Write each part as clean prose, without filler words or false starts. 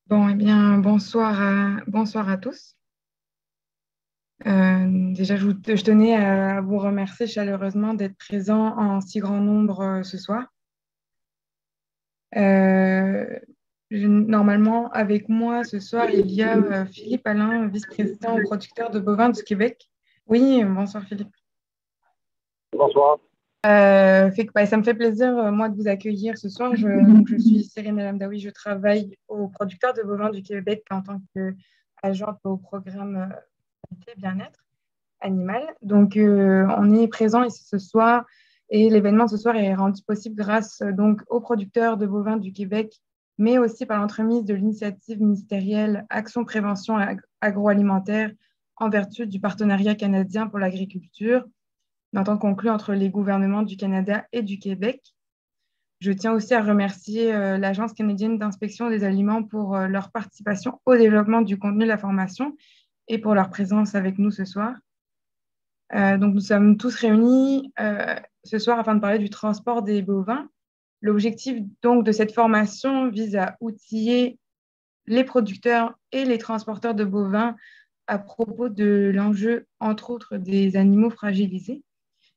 Bon, eh bien, bonsoir à tous. Déjà, je tenais à vous remercier chaleureusement d'être présents en si grand nombre ce soir. Euh, Normalement, avec moi ce soir, il y a Philippe Alain, vice-président au producteur de bovins du Québec. Oui, bonsoir Philippe. Bonsoir. Ça me fait plaisir, moi, de vous accueillir ce soir. Donc, je suis Cyrine El Hamdaoui, je travaille au producteur de bovins du Québec en tant qu'agente au programme qualité bien-être animal. Donc, on est présent ici ce soir et l'événement de ce soir est rendu possible grâce donc aux producteurs de bovins du Québec, mais aussi par l'entremise de l'initiative ministérielle Action Prévention agroalimentaire en vertu du partenariat canadien pour l'agriculture, une entente conclue entre les gouvernements du Canada et du Québec. Je tiens aussi à remercier l'Agence canadienne d'inspection des aliments pour leur participation au développement du contenu de la formation et pour leur présence avec nous ce soir. Donc, nous sommes tous réunis ce soir afin de parler du transport des bovins. L'objectif donc de cette formation vise à outiller les producteurs et les transporteurs de bovins à propos de l'enjeu, entre autres, des animaux fragilisés.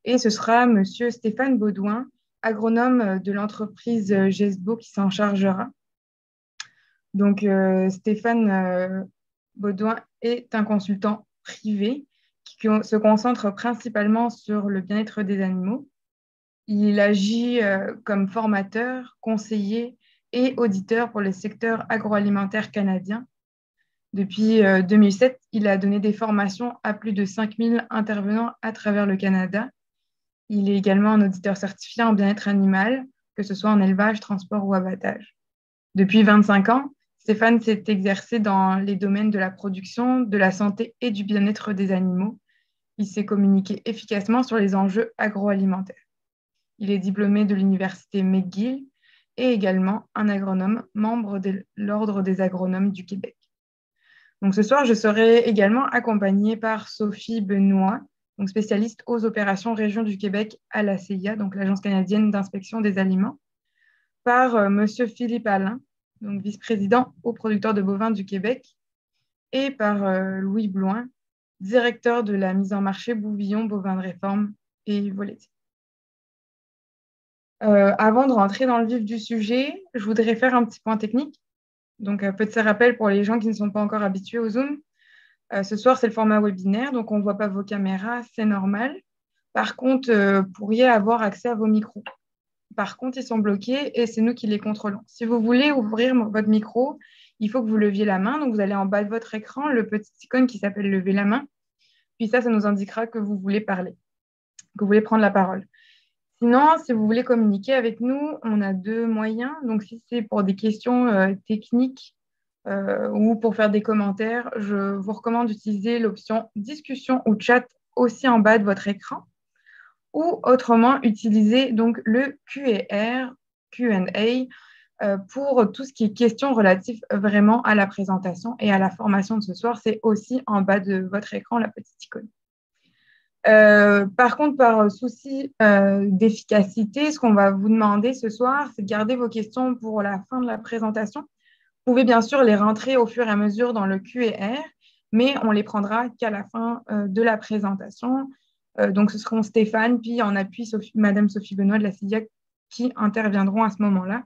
Et ce sera Monsieur Stéphane Baudouin, agronome de l'entreprise GESBO, qui s'en chargera. Donc, Stéphane Baudouin est un consultant privé qui se concentre principalement sur le bien-être des animaux. Il agit comme formateur, conseiller et auditeur pour le secteur agroalimentaire canadien. Depuis 2007, il a donné des formations à plus de 5000 intervenants à travers le Canada. Il est également un auditeur certifié en bien-être animal, que ce soit en élevage, transport ou abattage. Depuis 25 ans, Stéphane s'est exercé dans les domaines de la production, de la santé et du bien-être des animaux. Il s'est communiqué efficacement sur les enjeux agroalimentaires. Il est diplômé de l'université McGill et également un agronome, membre de l'Ordre des agronomes du Québec. Donc ce soir, je serai également accompagnée par Sophie Benoît, donc spécialiste aux opérations région du Québec à la CIA, donc l'Agence canadienne d'inspection des aliments, par Monsieur Philippe Alain, donc vice-président aux producteurs de bovins du Québec, et par Louis Bloin, directeur de la mise en marché Bouvillon, bovins de réforme et volailles. Avant de rentrer dans le vif du sujet, je voudrais faire un petit point technique. Donc, petit rappel pour les gens qui ne sont pas encore habitués au Zoom. Ce soir, c'est le format webinaire, donc on ne voit pas vos caméras, c'est normal. Par contre, vous pourriez avoir accès à vos micros. Par contre, ils sont bloqués et c'est nous qui les contrôlons. Si vous voulez ouvrir votre micro, il faut que vous leviez la main. Donc, vous allez en bas de votre écran, le petit icône qui s'appelle lever la main. Puis ça nous indiquera que vous voulez parler, que vous voulez prendre la parole. Sinon, si vous voulez communiquer avec nous, on a deux moyens. Donc, si c'est pour des questions techniques ou pour faire des commentaires, je vous recommande d'utiliser l'option discussion ou chat aussi en bas de votre écran. Ou autrement, utiliser donc le Q&A pour tout ce qui est questions relatives vraiment à la présentation et à la formation de ce soir. C'est aussi en bas de votre écran, la petite icône. Par contre, par souci d'efficacité, ce qu'on va vous demander ce soir, c'est de garder vos questions pour la fin de la présentation. Vous pouvez bien sûr les rentrer au fur et à mesure dans le Q&A, mais on les prendra qu'à la fin de la présentation. Donc, ce seront Stéphane, puis en appui Madame Sophie Benoît de la CIDIAC qui interviendront à ce moment-là.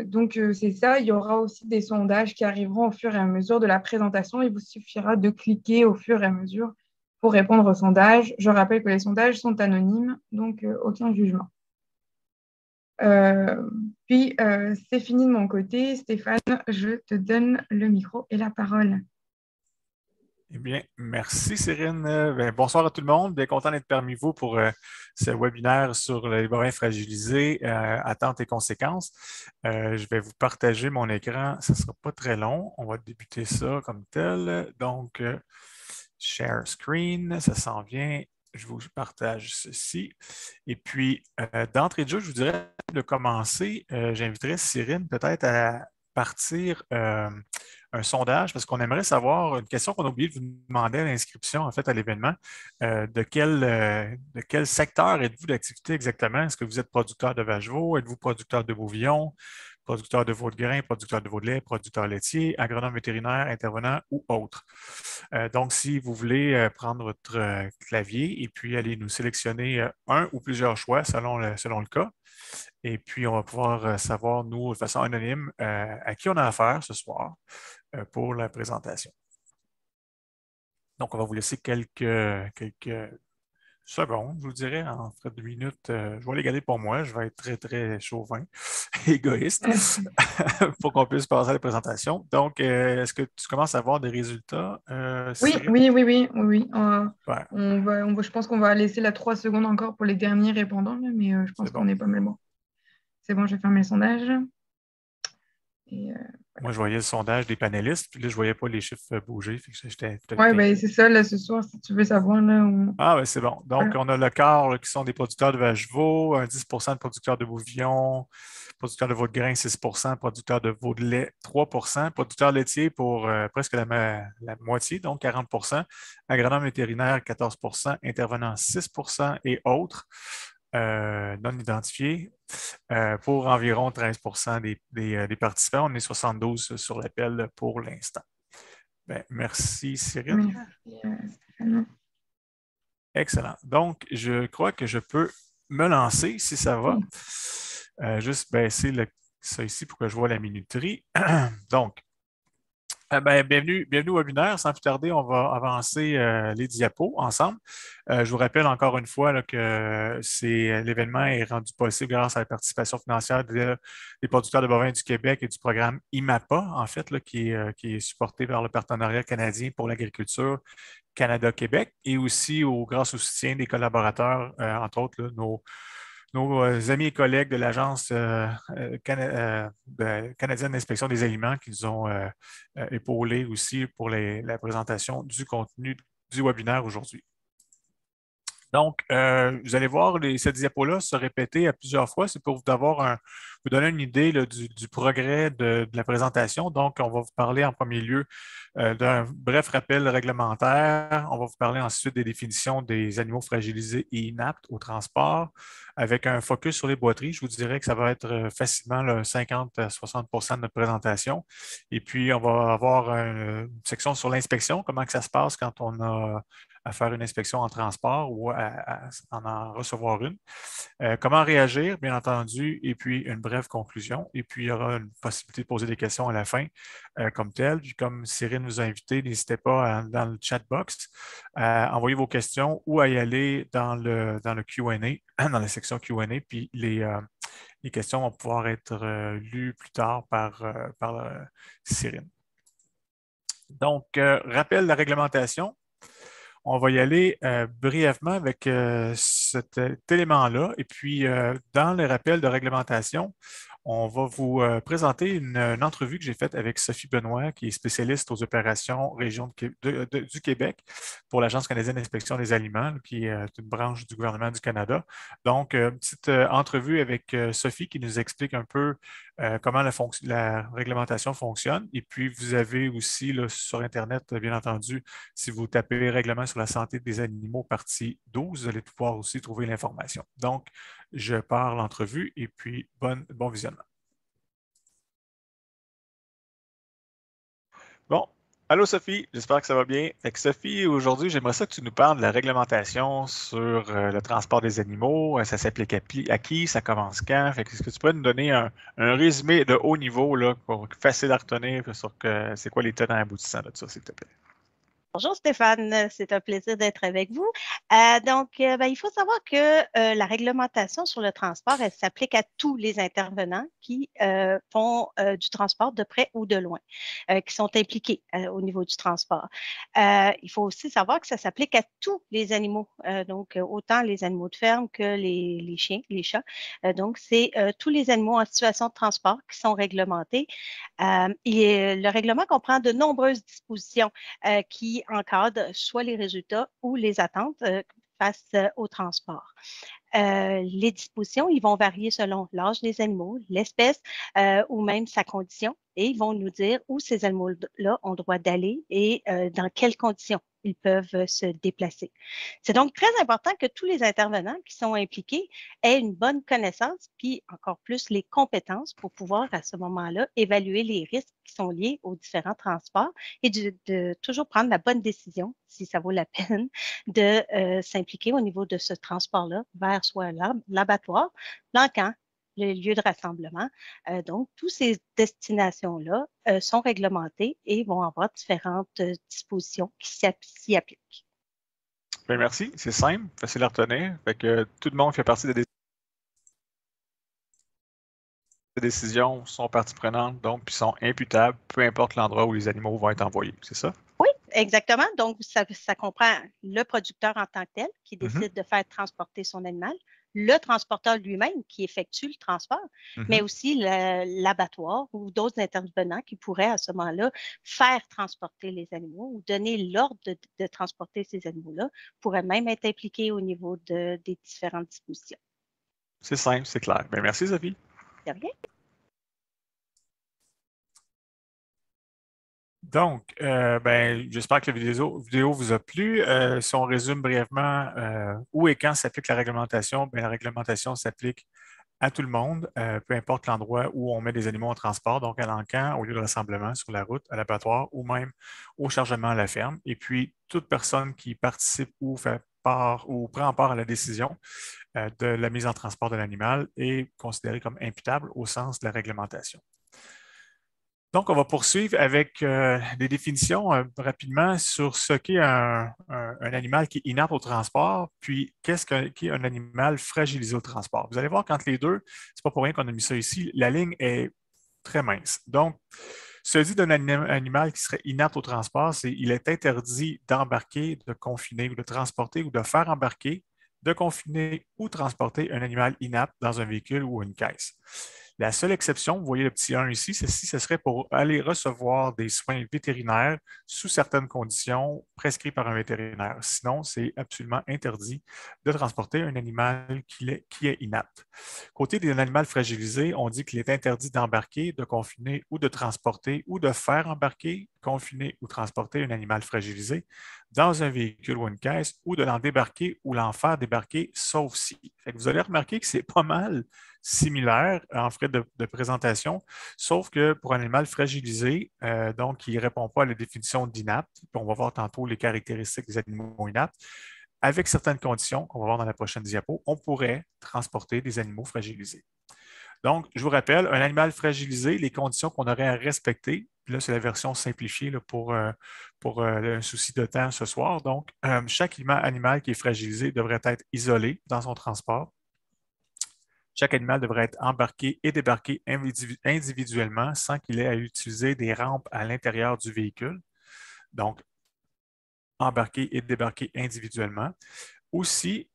Donc, c'est ça. Il y aura aussi des sondages qui arriveront au fur et à mesure de la présentation. Il vous suffira de cliquer au fur et à mesure pour répondre aux sondages. Je rappelle que les sondages sont anonymes, donc aucun jugement. Euh, c'est fini de mon côté. Stéphane, je te donne le micro et la parole. Eh bien, merci Cyrine. Bonsoir à tout le monde. Bien content d'être parmi vous pour ce webinaire sur les bovins fragilisés, attentes et conséquences. Je vais vous partager mon écran. Ce ne sera pas très long. On va débuter ça comme tel. Donc, share screen, ça s'en vient. Je vous partage ceci. Et puis, d'entrée de jeu, je vous dirais de commencer. J'inviterais Cyrine peut-être à partir un sondage parce qu'on aimerait savoir une question qu'on a oublié de vous demander à l'inscription en fait à l'événement. De quel secteur êtes-vous d'activité exactement? Est-ce que vous êtes producteur de vaches veaux? Êtes-vous producteur de bouvillons? producteur de veau de grain, producteur de veau de lait, producteur laitier, agronome vétérinaire, intervenant ou autre. Donc, si vous voulez prendre votre clavier et puis aller nous sélectionner un ou plusieurs choix selon le cas, et puis on va pouvoir savoir, nous, de façon anonyme, à qui on a affaire ce soir pour la présentation. Donc, on va vous laisser quelques secondes, je vous dirais, en frais de minutes. Je vais les garder pour moi. Je vais être très, très chauvin, égoïste, pour qu'on puisse passer à la présentation. Donc, est-ce que tu commences à avoir des résultats, Oui, Cyril? oui, oui, oui, oui, oui. Ouais, Je pense qu'on va laisser la 3 secondes encore pour les derniers répondants, là, mais je c'est pense bon. qu'on est pas mal bon. C'est bon, j'ai fermé le sondage. Et, Moi, je voyais le sondage des panélistes, puis là, je ne voyais pas les chiffres bouger. Fait que j'étais peut-être ouais, ben, inquiet. c'est ça, là, ce soir, si tu veux savoir, là, Ah, ben c'est bon. Donc, voilà. on a le quart là, qui sont des producteurs de vaches veaux, un 10 de producteurs de bouvillons, producteurs de veau de grain, 6 producteurs de veau de lait, 3 producteurs laitiers pour presque la moitié, donc 40 agronome vétérinaire, 14 intervenants, 6 et autres, non identifiés, pour environ 13 des participants. On est 72 sur l'appel pour l'instant. Ben, merci, Cyril. Merci, Stéphane. Excellent. Donc, je crois que je peux me lancer si ça va. Oui. Juste baisser ça ici pour que je vois la minuterie. Donc, bienvenue au webinaire. Sans plus tarder, on va avancer les diapos ensemble. Je vous rappelle encore une fois là, que l'événement est rendu possible grâce à la participation financière des producteurs de bovins du Québec et du programme IMAPA, en fait, là, qui est supporté par le partenariat canadien pour l'agriculture Canada-Québec et aussi grâce au soutien des collaborateurs, entre autres, là, nos amis et collègues de l'Agence canadienne d'inspection des aliments qui nous ont épaulés aussi pour la présentation du contenu du webinaire aujourd'hui. Donc, vous allez voir cette diapo-là se répéter à plusieurs fois. C'est pour vous donner une idée là, du progrès de la présentation. Donc, on va vous parler en premier lieu d'un bref rappel réglementaire. On va vous parler ensuite des définitions des animaux fragilisés et inaptes au transport, avec un focus sur les boiteries. Je vous dirais que ça va être facilement là, 50 à 60 de notre présentation. Et puis, on va avoir une section sur l'inspection, comment que ça se passe quand on a à faire une inspection en transport ou à en recevoir une. Comment réagir, bien entendu, et puis une brève conclusion. Et puis, il y aura une possibilité de poser des questions à la fin, comme telle. Puis, comme Cyril nous a invités, n'hésitez pas dans le chat box à envoyer vos questions ou à y aller dans le Q&A, dans la section Q&A, puis les questions vont pouvoir être lues plus tard par Cyril. Donc, rappel de la réglementation. On va y aller brièvement avec cet élément-là. Et puis, dans le rappel de réglementation, on va vous présenter une entrevue que j'ai faite avec Sophie Benoît, qui est spécialiste aux opérations région du Québec pour l'Agence canadienne d'inspection des aliments, qui est une branche du gouvernement du Canada. Donc, une petite entrevue avec Sophie qui nous explique un peu comment la réglementation fonctionne. Et puis, vous avez aussi là, sur Internet, bien entendu, si vous tapez règlement sur la santé des animaux, partie 12, vous allez pouvoir aussi trouver l'information. Donc, je pars l'entrevue et puis bon visionnement. Bon, allô Sophie, j'espère que ça va bien. Sophie, aujourd'hui, j'aimerais ça que tu nous parles de la réglementation sur le transport des animaux. Ça s'applique à qui? Ça commence quand? Est-ce que tu pourrais nous donner un résumé de haut niveau là, facile à retenir sur c'est quoi les tenants aboutissants de ça, s'il te plaît? Bonjour Stéphane, c'est un plaisir d'être avec vous. Il faut savoir que la réglementation sur le transport, elle s'applique à tous les intervenants qui font du transport de près ou de loin, qui sont impliqués au niveau du transport. Il faut aussi savoir que ça s'applique à tous les animaux, autant les animaux de ferme que les chiens, les chats. Donc, c'est tous les animaux en situation de transport qui sont réglementés. Le règlement comprend de nombreuses dispositions qui encadrent soit les résultats ou les attentes face au transport. Les dispositions, ils vont varier selon l'âge des animaux, l'espèce ou même sa condition et ils vont nous dire où ces animaux-là ont droit d'aller et dans quelles conditions ils peuvent se déplacer. C'est donc très important que tous les intervenants qui sont impliqués aient une bonne connaissance, puis encore plus les compétences pour pouvoir à ce moment-là évaluer les risques qui sont liés aux différents transports et de toujours prendre la bonne décision, si ça vaut la peine, de s'impliquer au niveau de ce transport-là vers soit l'abattoir, l'encan, le lieu de rassemblement. Donc, toutes ces destinations-là sont réglementées et vont avoir différentes dispositions qui s'y appliquent. Bien, merci. C'est simple, facile à retenir. Fait que tout le monde fait partie des décisions, sont partie prenante, donc puis sont imputables, peu importe l'endroit où les animaux vont être envoyés. C'est ça? Oui, exactement. Donc, ça comprend le producteur en tant que tel qui décide de faire transporter son animal, le transporteur lui-même qui effectue le transport, mais aussi l'abattoir ou d'autres intervenants qui pourraient à ce moment-là faire transporter les animaux ou donner l'ordre de transporter ces animaux-là, pourraient même être impliqués au niveau des différentes dispositions. C'est simple, c'est clair. Bien, merci, Sophie. De rien. Donc, j'espère que la vidéo vous a plu. Si on résume brièvement où et quand s'applique la réglementation, bien, la réglementation s'applique à tout le monde, peu importe l'endroit où on met des animaux en transport, donc à l'encan, au lieu de rassemblement, sur la route, à l'abattoir ou même au chargement à la ferme. Et puis, toute personne qui participe ou fait part ou prend part à la décision de la mise en transport de l'animal est considérée comme imputable au sens de la réglementation. Donc, on va poursuivre avec des définitions rapidement sur ce qu'est un animal qui est inapte au transport, puis qu'est-ce qu'est un animal fragilisé au transport. Vous allez voir qu'entre les deux, c'est pas pour rien qu'on a mis ça ici, la ligne est très mince. Donc, ce dit d'un animal qui serait inapte au transport, c'est qu'il est interdit d'embarquer, de confiner ou de transporter ou de faire embarquer, de confiner ou transporter un animal inapte dans un véhicule ou une caisse. La seule exception, vous voyez le petit 1 ici, c'est si ce serait pour aller recevoir des soins vétérinaires sous certaines conditions prescrites par un vétérinaire. Sinon, c'est absolument interdit de transporter un animal qui est inapte. Côté d'un animal fragilisé, on dit qu'il est interdit d'embarquer, de confiner ou de transporter ou de faire embarquer, confiner ou transporter un animal fragilisé dans un véhicule ou une caisse ou de l'en débarquer ou l'en faire débarquer, sauf si. Fait que vous allez remarquer que c'est pas mal similaire en frais de présentation, sauf que pour un animal fragilisé, donc qui ne répond pas à la définition d'inapte, puis on va voir tantôt les caractéristiques des animaux inaptes, avec certaines conditions qu'on va voir dans la prochaine diapo, on pourrait transporter des animaux fragilisés. Donc, je vous rappelle, un animal fragilisé, les conditions qu'on aurait à respecter, puis là, c'est la version simplifiée là, pour un souci de temps ce soir. Donc, chaque animal qui est fragilisé devrait être isolé dans son transport. Chaque animal devrait être embarqué et débarqué individuellement sans qu'il ait à utiliser des rampes à l'intérieur du véhicule. Donc, embarqué et débarqué individuellement. Aussi,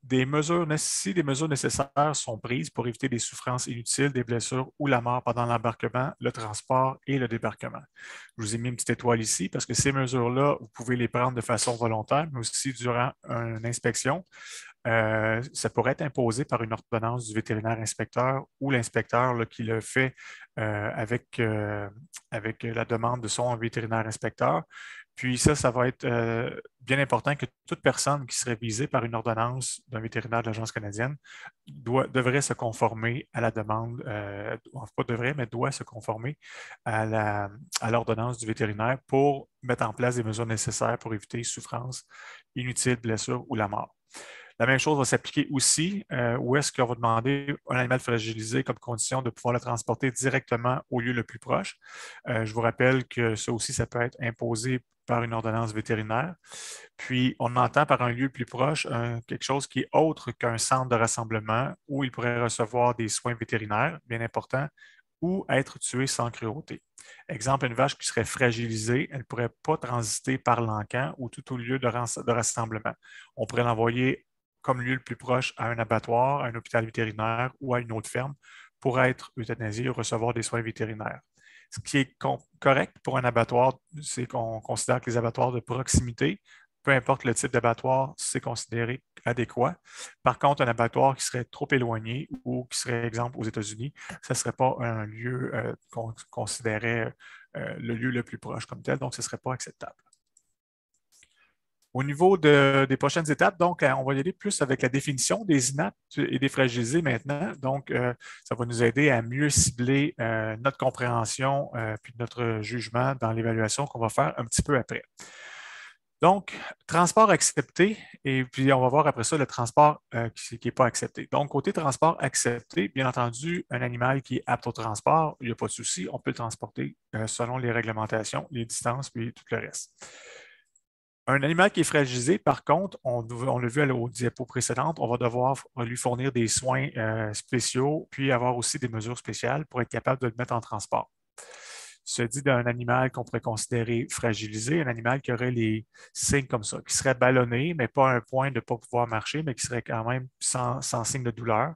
si des mesures nécessaires sont prises pour éviter des souffrances inutiles, des blessures ou la mort pendant l'embarquement, le transport et le débarquement. Je vous ai mis une petite étoile ici parce que ces mesures-là, vous pouvez les prendre de façon volontaire, mais aussi durant une inspection. Ça pourrait être imposé par une ordonnance du vétérinaire inspecteur ou l'inspecteur qui le fait avec la demande de son vétérinaire inspecteur. Puis ça va être bien important que toute personne qui serait visée par une ordonnance d'un vétérinaire de l'Agence canadienne devrait se conformer à la demande, pas devrait, mais doit se conformer à l'ordonnance du vétérinaire pour mettre en place des mesures nécessaires pour éviter souffrance inutile, blessure ou la mort. La même chose va s'appliquer aussi où est-ce qu'on va demander un animal fragilisé comme condition de pouvoir le transporter directement au lieu le plus proche. Je vous rappelle que ça aussi, ça peut être imposé par une ordonnance vétérinaire. Puis, on entend par un lieu plus proche quelque chose qui est autre qu'un centre de rassemblement où il pourrait recevoir des soins vétérinaires, bien important, ou être tué sans cruauté. Exemple, une vache qui serait fragilisée, elle ne pourrait pas transiter par l'encan ou tout au lieu de rassemblement. On pourrait l'envoyer comme lieu le plus proche à un abattoir, à un hôpital vétérinaire ou à une autre ferme pour être euthanasié ou recevoir des soins vétérinaires. Ce qui est correct pour un abattoir, c'est qu'on considère que les abattoirs de proximité peu importe le type d'abattoir, c'est considéré adéquat. Par contre, un abattoir qui serait trop éloigné ou qui serait, exemple, aux États-Unis, ce ne serait pas un lieu qu'on considérait le lieu le plus proche comme tel, donc ce ne serait pas acceptable. Au niveau des prochaines étapes, donc, on va y aller plus avec la définition des inaptes et des fragilisés maintenant. Donc, ça va nous aider à mieux cibler notre compréhension puis notre jugement dans l'évaluation qu'on va faire un petit peu après. Donc, transport accepté, et puis on va voir après ça le transport qui n'est pas accepté. Donc, côté transport accepté, bien entendu, un animal qui est apte au transport, il n'y a pas de souci, on peut le transporter selon les réglementations, les distances, puis tout le reste. Un animal qui est fragilisé, par contre, on l'a vu aux diapos précédentes, on va devoir lui fournir des soins spéciaux, puis avoir aussi des mesures spéciales pour être capable de le mettre en transport. Se dit d'un animal qu'on pourrait considérer fragilisé, un animal qui aurait les signes comme ça, qui serait ballonné, mais pas à un point de ne pas pouvoir marcher, mais qui serait quand même sans signe de douleur.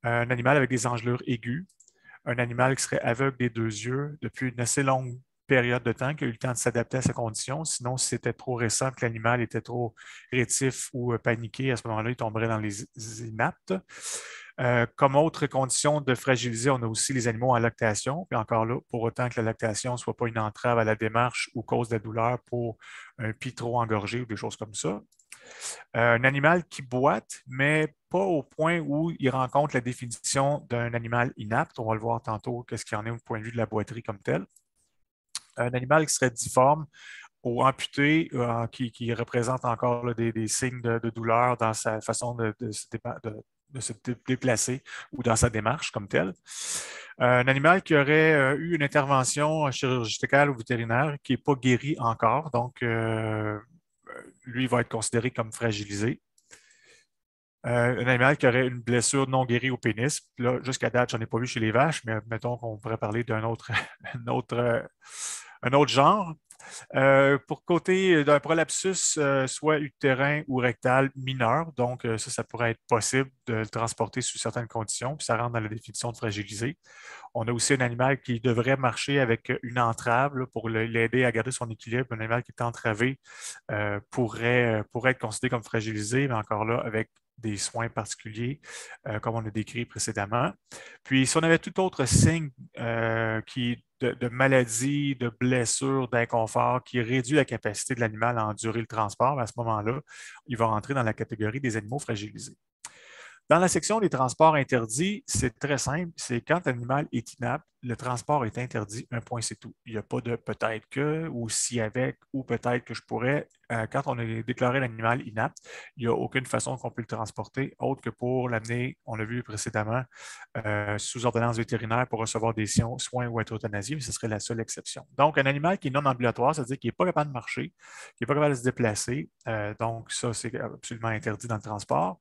Un animal avec des engelures aiguës, un animal qui serait aveugle des deux yeux depuis une assez longue période de temps, qui a eu le temps de s'adapter à sa condition. Sinon, si c'était trop récent, que l'animal était trop rétif ou paniqué, à ce moment-là, il tomberait dans les inaptes. Comme autre condition de fragiliser, on a aussi les animaux en lactation. Puis encore là, pour autant que la lactation ne soit pas une entrave à la démarche ou cause de la douleur pour un pis trop engorgé ou des choses comme ça. Un animal qui boite, mais pas au point où il rencontre la définition d'un animal inapte. On va le voir tantôt, qu'est-ce qu'il y en est au point de vue de la boiterie comme telle. Un animal qui serait difforme ou amputé, qui représente encore là, des signes de douleur dans sa façon de se déplacer ou dans sa démarche comme telle. Un animal qui aurait eu une intervention chirurgicale ou vétérinaire qui n'est pas guéri encore, donc lui va être considéré comme fragilisé. Un animal qui aurait une blessure non guérie au pénis. Là, jusqu'à date, je n'en ai pas vu chez les vaches, mais mettons qu'on pourrait parler d'un autre, un autre genre. Pour côté d'un prolapsus, soit utérin ou rectal mineur, donc ça pourrait être possible de le transporter sous certaines conditions, puis ça rentre dans la définition de fragilisé. On a aussi un animal qui devrait marcher avec une entrave là, pour l'aider à garder son équilibre. Un animal qui est entravé pourrait être considéré comme fragilisé, mais encore là, avec des soins particuliers, comme on a décrit précédemment. Puis, si on avait tout autre signe de maladie, de blessure, d'inconfort qui réduit la capacité de l'animal à endurer le transport, à ce moment-là, il va rentrer dans la catégorie des animaux fragilisés. Dans la section des transports interdits, c'est très simple. C'est quand l'animal est inapte, le transport est interdit, un point, c'est tout. Il n'y a pas de peut-être que, ou si avec, ou peut-être que je pourrais. Quand on a déclaré l'animal inapte, il n'y a aucune façon qu'on peut le transporter, autre que pour l'amener, on l'a vu précédemment, sous ordonnance vétérinaire pour recevoir des soins ou être euthanasié, mais ce serait la seule exception. Donc, un animal qui est non ambulatoire, c'est-à-dire qu'il n'est pas capable de marcher, qui n'est pas capable de se déplacer, donc ça, c'est absolument interdit dans le transport.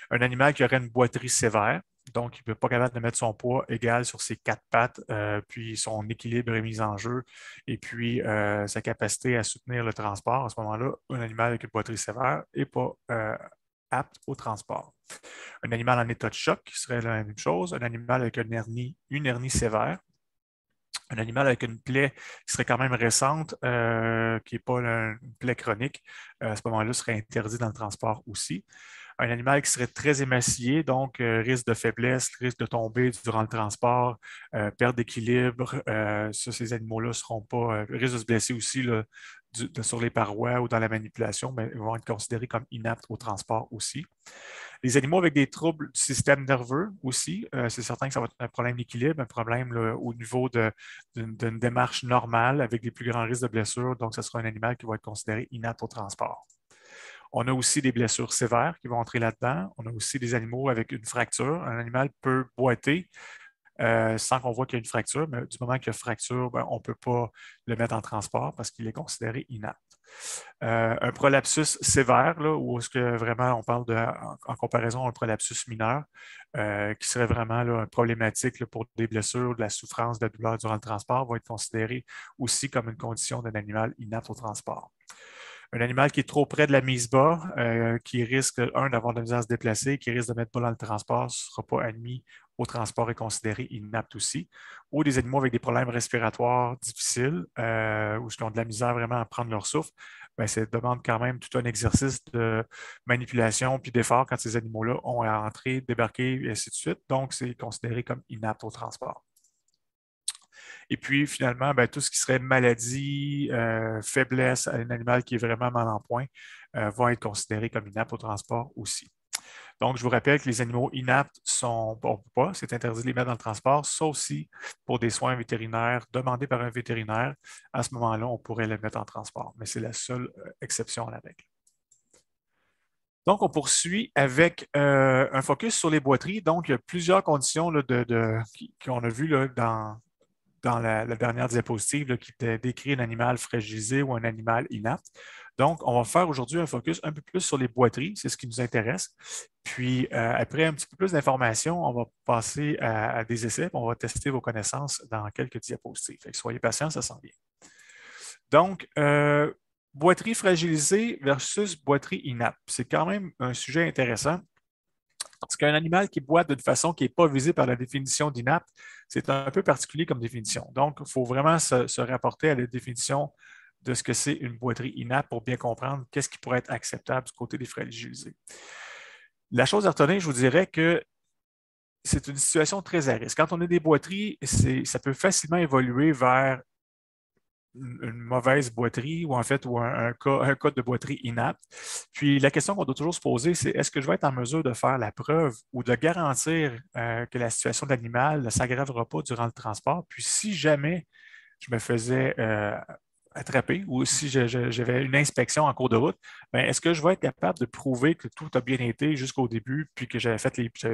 Un animal qui aurait une boiterie sévère, donc il n'est pas capable de mettre son poids égal sur ses quatre pattes, puis son équilibre est mis en jeu, et puis sa capacité à soutenir le transport. À ce moment-là, un animal avec une boiterie sévère n'est pas apte au transport. Un animal en état de choc serait la même chose. Un animal avec une hernie sévère. Un animal avec une plaie qui serait quand même récente, qui n'est pas une plaie chronique, à ce moment-là, serait interdit dans le transport aussi. Un animal qui serait très émacié, donc risque de faiblesse, risque de tomber durant le transport, perte d'équilibre. Ces animaux-là ne seront pas, risquent de se blesser aussi là, sur les parois ou dans la manipulation, mais ils vont être considérés comme inaptes au transport aussi. Les animaux avec des troubles du système nerveux aussi, c'est certain que ça va être un problème d'équilibre, un problème là, au niveau d'une démarche normale avec des plus grands risques de blessure, donc ce sera un animal qui va être considéré inapte au transport. On a aussi des blessures sévères qui vont entrer là-dedans. On a aussi des animaux avec une fracture. Un animal peut boiter sans qu'on voit qu'il y a une fracture, mais du moment qu'il y a fracture, ben, on ne peut pas le mettre en transport parce qu'il est considéré inapte. Un prolapsus sévère, là, où est-ce que vraiment on parle en comparaison à un prolapsus mineur, qui serait vraiment là, problématique là, pour des blessures, de la souffrance, de la douleur durant le transport, va être considéré aussi comme une condition d'un animal inapte au transport. Un animal qui est trop près de la mise bas, qui risque, d'avoir de la misère à se déplacer, qui risque de mettre pas dans le transport, ne sera pas admis au transport et considéré inapte aussi. Ou des animaux avec des problèmes respiratoires difficiles, ou qui ont de la misère vraiment à prendre leur souffle, bien, ça demande quand même tout un exercice de manipulation puis d'effort quand ces animaux-là ont à entrer, débarquer, et ainsi de suite. Donc, c'est considéré comme inapte au transport. Et puis, finalement, bien, tout ce qui serait maladie, faiblesse à un animal qui est vraiment mal en point, va être considéré comme inapte au transport aussi. Donc, je vous rappelle que les animaux inaptes sont, on ne peut pas, c'est interdit de les mettre dans le transport, sauf si pour des soins vétérinaires demandés par un vétérinaire, à ce moment-là, on pourrait les mettre en transport, mais c'est la seule exception à la règle. Donc, on poursuit avec un focus sur les boiteries. Donc, il y a plusieurs conditions là, qu'on a vues là, dans la dernière diapositive là, qui décrit un animal fragilisé ou un animal inapte. Donc, on va faire aujourd'hui un focus un peu plus sur les boiteries, c'est ce qui nous intéresse. Puis, après un petit peu plus d'informations, on va passer à des essais, on va tester vos connaissances dans quelques diapositives. Fait que soyez patients, ça sent bien. Donc, boiterie fragilisée versus boiterie inapte. C'est quand même un sujet intéressant. Parce qu'un animal qui boite d'une façon qui n'est pas visée par la définition d'inapte, c'est un peu particulier comme définition. Donc, il faut vraiment se rapporter à la définition de ce que c'est une boiterie inapte pour bien comprendre qu'est-ce qui pourrait être acceptable du côté des fragilisés. La chose à retenir, je vous dirais que c'est une situation très à risque. Quand on a des boiteries, ça peut facilement évoluer vers une mauvaise boiterie ou en fait ou un code de boiterie inapte. Puis la question qu'on doit toujours se poser, c'est est-ce que je vais être en mesure de faire la preuve ou de garantir que la situation de l'animal ne s'aggravera pas durant le transport? Puis si jamais je me faisais attraper ou si j'avais une inspection en cours de route, bien, est-ce que je vais être capable de prouver que tout a bien été jusqu'au début, puis que j'avais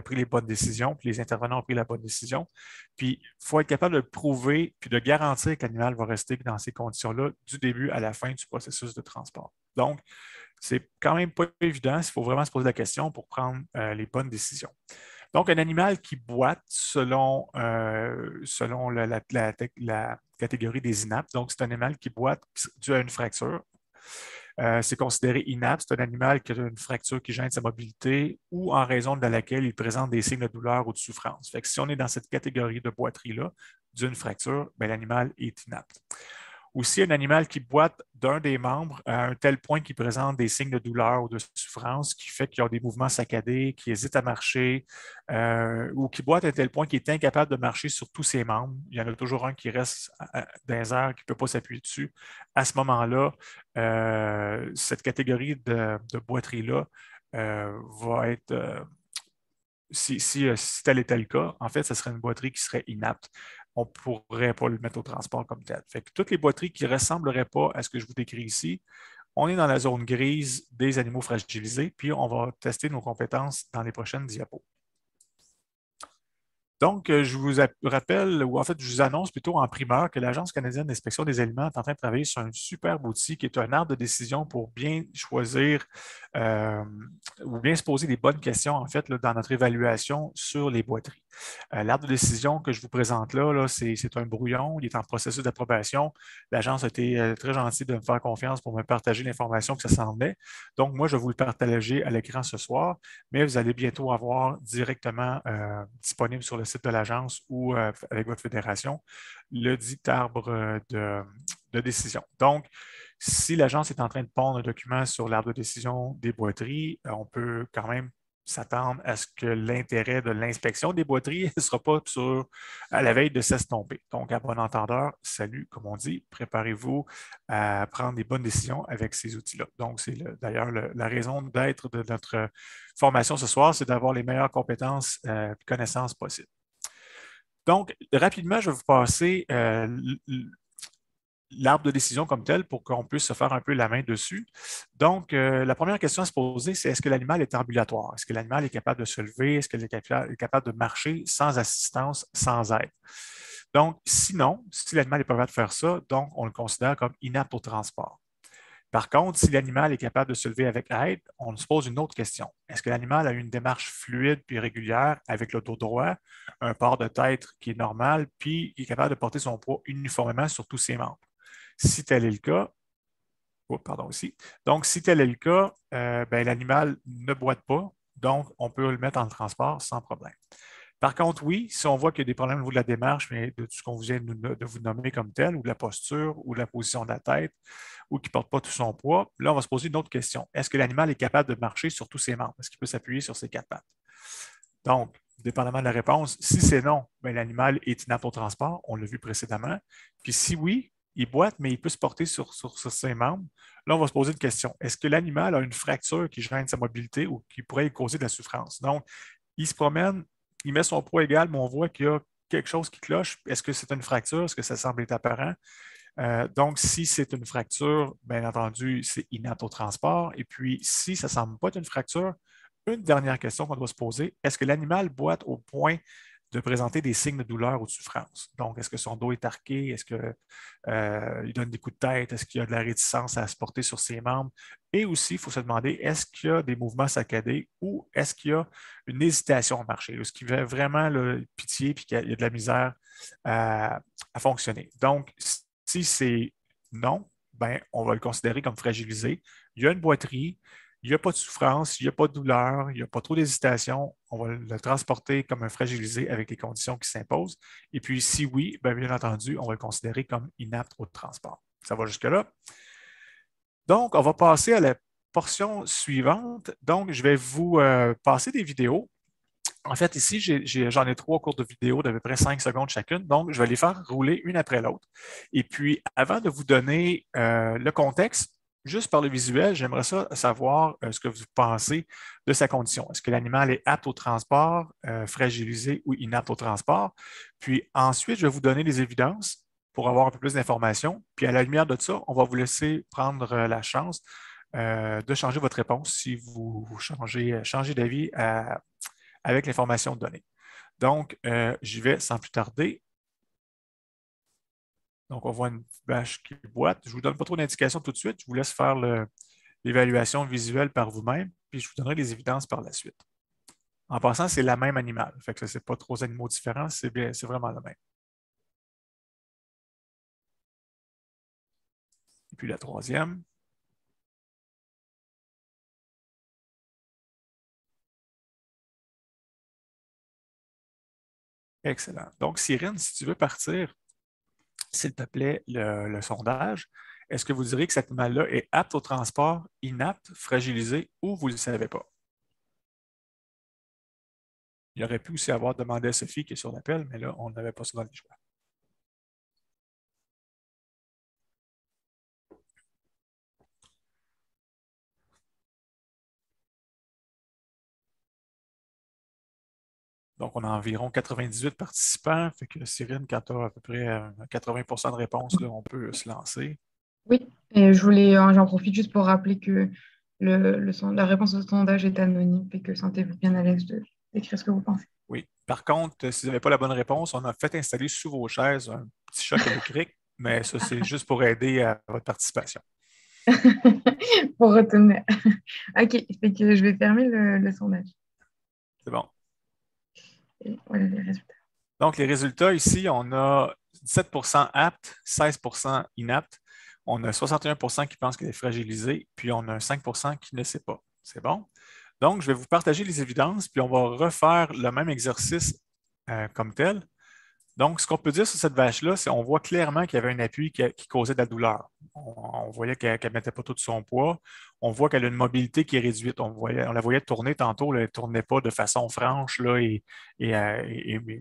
pris les bonnes décisions, puis les intervenants ont pris la bonne décision? Puis, il faut être capable de le prouver, puis de garantir que l'animal va rester dans ces conditions-là du début à la fin du processus de transport. Donc, c'est quand même pas évident. Il faut vraiment se poser la question pour prendre les bonnes décisions. Donc, un animal qui boite selon la catégorie des inaptes. Donc, c'est un animal qui boite dû à une fracture. C'est considéré inapte. C'est un animal qui a une fracture qui gêne sa mobilité ou en raison de laquelle il présente des signes de douleur ou de souffrance. Fait que si on est dans cette catégorie de boiterie-là, d'une fracture, bien, l'animal est inapte. Aussi, un animal qui boite d'un des membres à un tel point qu'il présente des signes de douleur ou de souffrance, qui fait qu'il a des mouvements saccadés, qui hésite à marcher, ou qui boite à un tel point qu'il est incapable de marcher sur tous ses membres. Il y en a toujours un qui reste dans les airs, qui ne peut pas s'appuyer dessus. À ce moment-là, cette catégorie de boiterie-là va être... Si tel était le cas, en fait, ce serait une boiterie qui serait inapte. On ne pourrait pas le mettre au transport comme tel. Fait que toutes les boiteries qui ne ressembleraient pas à ce que je vous décris ici, on est dans la zone grise des animaux fragilisés, puis on va tester nos compétences dans les prochaines diapos. Donc, je vous rappelle, ou en fait, je vous annonce plutôt en primeur que l'Agence canadienne d'inspection des aliments est en train de travailler sur un superbe outil qui est un arbre de décision pour bien choisir ou bien se poser les bonnes questions, en fait, là, dans notre évaluation sur les boiteries. L'arbre de décision que je vous présente là, c'est un brouillon, il est en processus d'approbation. L'Agence a été très gentille de me faire confiance pour me partager l'information que ça s'en venait. Donc, moi, je vais vous le partager à l'écran ce soir, mais vous allez bientôt avoir directement disponible sur le site de l'agence ou avec votre fédération le dit arbre de décision. Donc, si l'agence est en train de pondre un document sur l'arbre de décision des boiteries, on peut quand même s'attendre à ce que l'intérêt de l'inspection des boiteries ne sera pas à la veille de s'estomper. Donc, à bon entendeur, salut, comme on dit, préparez-vous à prendre des bonnes décisions avec ces outils-là. Donc, c'est d'ailleurs la raison d'être de notre formation ce soir, c'est d'avoir les meilleures compétences et connaissances possibles. Donc, rapidement, je vais vous passer l'arbre de décision comme tel pour qu'on puisse se faire un peu la main dessus. Donc, la première question à se poser, c'est est-ce que l'animal est ambulatoire? Est-ce que l'animal est capable de se lever? Est-ce qu'il est capable de marcher sans assistance, sans aide? Donc, sinon, si l'animal n'est pas capable de faire ça, donc on le considère comme inapte au transport. Par contre, si l'animal est capable de se lever avec aide, on se pose une autre question. Est-ce que l'animal a une démarche fluide puis régulière avec le dos droit, un port de tête qui est normal, puis il est capable de porter son poids uniformément sur tous ses membres? Si tel est le cas, Donc, si tel est le cas, ben, l'animal ne boite pas, donc on peut le mettre en transport sans problème. Par contre, oui, si on voit qu'il y a des problèmes au niveau de la démarche, mais de tout ce qu'on vient de vous nommer comme tel, ou de la posture, ou de la position de la tête, ou qui ne porte pas tout son poids, là, on va se poser une autre question. Est-ce que l'animal est capable de marcher sur tous ses membres? Est-ce qu'il peut s'appuyer sur ses quatre pattes? Donc, dépendamment de la réponse, si c'est non, bien, l'animal est inapte au transport, on l'a vu précédemment. Puis si oui, il boite, mais il peut se porter sur ses membres, là, on va se poser une question. Est-ce que l'animal a une fracture qui gêne sa mobilité ou qui pourrait lui causer de la souffrance? Donc, il se promène, il met son poids égal, mais on voit qu'il y a quelque chose qui cloche. Est-ce que c'est une fracture? Est-ce que ça semble être apparent? Donc, si c'est une fracture, bien entendu, c'est inapte au transport. Et puis, si ça ne semble pas être une fracture, une dernière question qu'on doit se poser, est-ce que l'animal boite au point de présenter des signes de douleur ou de souffrance? Donc, est-ce que son dos est arqué? Est-ce qu'il donne des coups de tête? Est-ce qu'il y a de la réticence à se porter sur ses membres? Et aussi, il faut se demander, est-ce qu'il y a des mouvements saccadés ou est-ce qu'il y a une hésitation à marcher? Est-ce qu'il fait vraiment là, pitié et qu'il y a de la misère à fonctionner? Donc, si c'est non, ben, on va le considérer comme fragilisé. Il y a une boiterie, il n'y a pas de souffrance, il n'y a pas de douleur, il n'y a pas trop d'hésitation. On va le transporter comme un fragilisé avec les conditions qui s'imposent. Et puis, si oui, bien entendu, on va le considérer comme inapte au transport. Ça va jusque-là? Donc, on va passer à la portion suivante. Donc, je vais vous passer des vidéos. En fait, ici, j'en ai 3 courtes de vidéos d'à peu près 5 secondes chacune. Donc, je vais les faire rouler une après l'autre. Et puis, avant de vous donner le contexte, juste par le visuel, j'aimerais savoir ce que vous pensez de sa condition. Est-ce que l'animal est apte au transport, fragilisé ou inapte au transport? Puis ensuite, je vais vous donner les évidences pour avoir un peu plus d'informations. Puis à la lumière de ça, on va vous laisser prendre la chance de changer votre réponse si vous changez d'avis avec l'information donnée. Donc, j'y vais sans plus tarder. Donc, on voit une vache qui boite. Je ne vous donne pas trop d'indications tout de suite. Je vous laisse faire l'évaluation visuelle par vous-même, puis je vous donnerai les évidences par la suite. En passant, c'est la même animal. Fait que ce n'est pas trop animaux différents, c'est vraiment le même. Et puis la troisième. Excellent. Donc, Cyrine, si tu veux partir, s'il te plaît, le sondage, est-ce que vous direz que cet animal-là est apte au transport, inapte, fragilisé ou vous ne le savez pas? Il aurait pu aussi avoir demandé à Sophie qui est sur l'appel, mais là, on n'avait pas ça dans les choix. Donc, on a environ 98 participants. Fait que Cyrine, quand tu as à peu près 80 de réponses, là, on peut se lancer. Oui, et j'en profite juste pour rappeler que la réponse au sondage est anonyme et que sentez-vous bien à l'aise d'écrire ce que vous pensez. Oui. Par contre, si vous n'avez pas la bonne réponse, on a fait installer sous vos chaises un petit choc électrique, mais ça, c'est juste pour aider à votre participation. Pour retenir. OK, fait que je vais fermer le sondage. C'est bon. Et voilà les résultats. Donc, les résultats ici, on a 17 aptes, 16 inaptes. On a 61 qui pensent qu'elle est fragilisée, puis on a 5 qui ne sait pas. C'est bon? Donc, je vais vous partager les évidences, puis on va refaire le même exercice comme tel. Donc, ce qu'on peut dire sur cette vache-là, c'est qu'on voit clairement qu'il y avait un appui qui causait de la douleur. On voyait qu'elle ne mettait pas tout son poids. On voit qu'elle a une mobilité qui est réduite. On la voyait tourner tantôt, là, elle ne tournait pas de façon franche là, et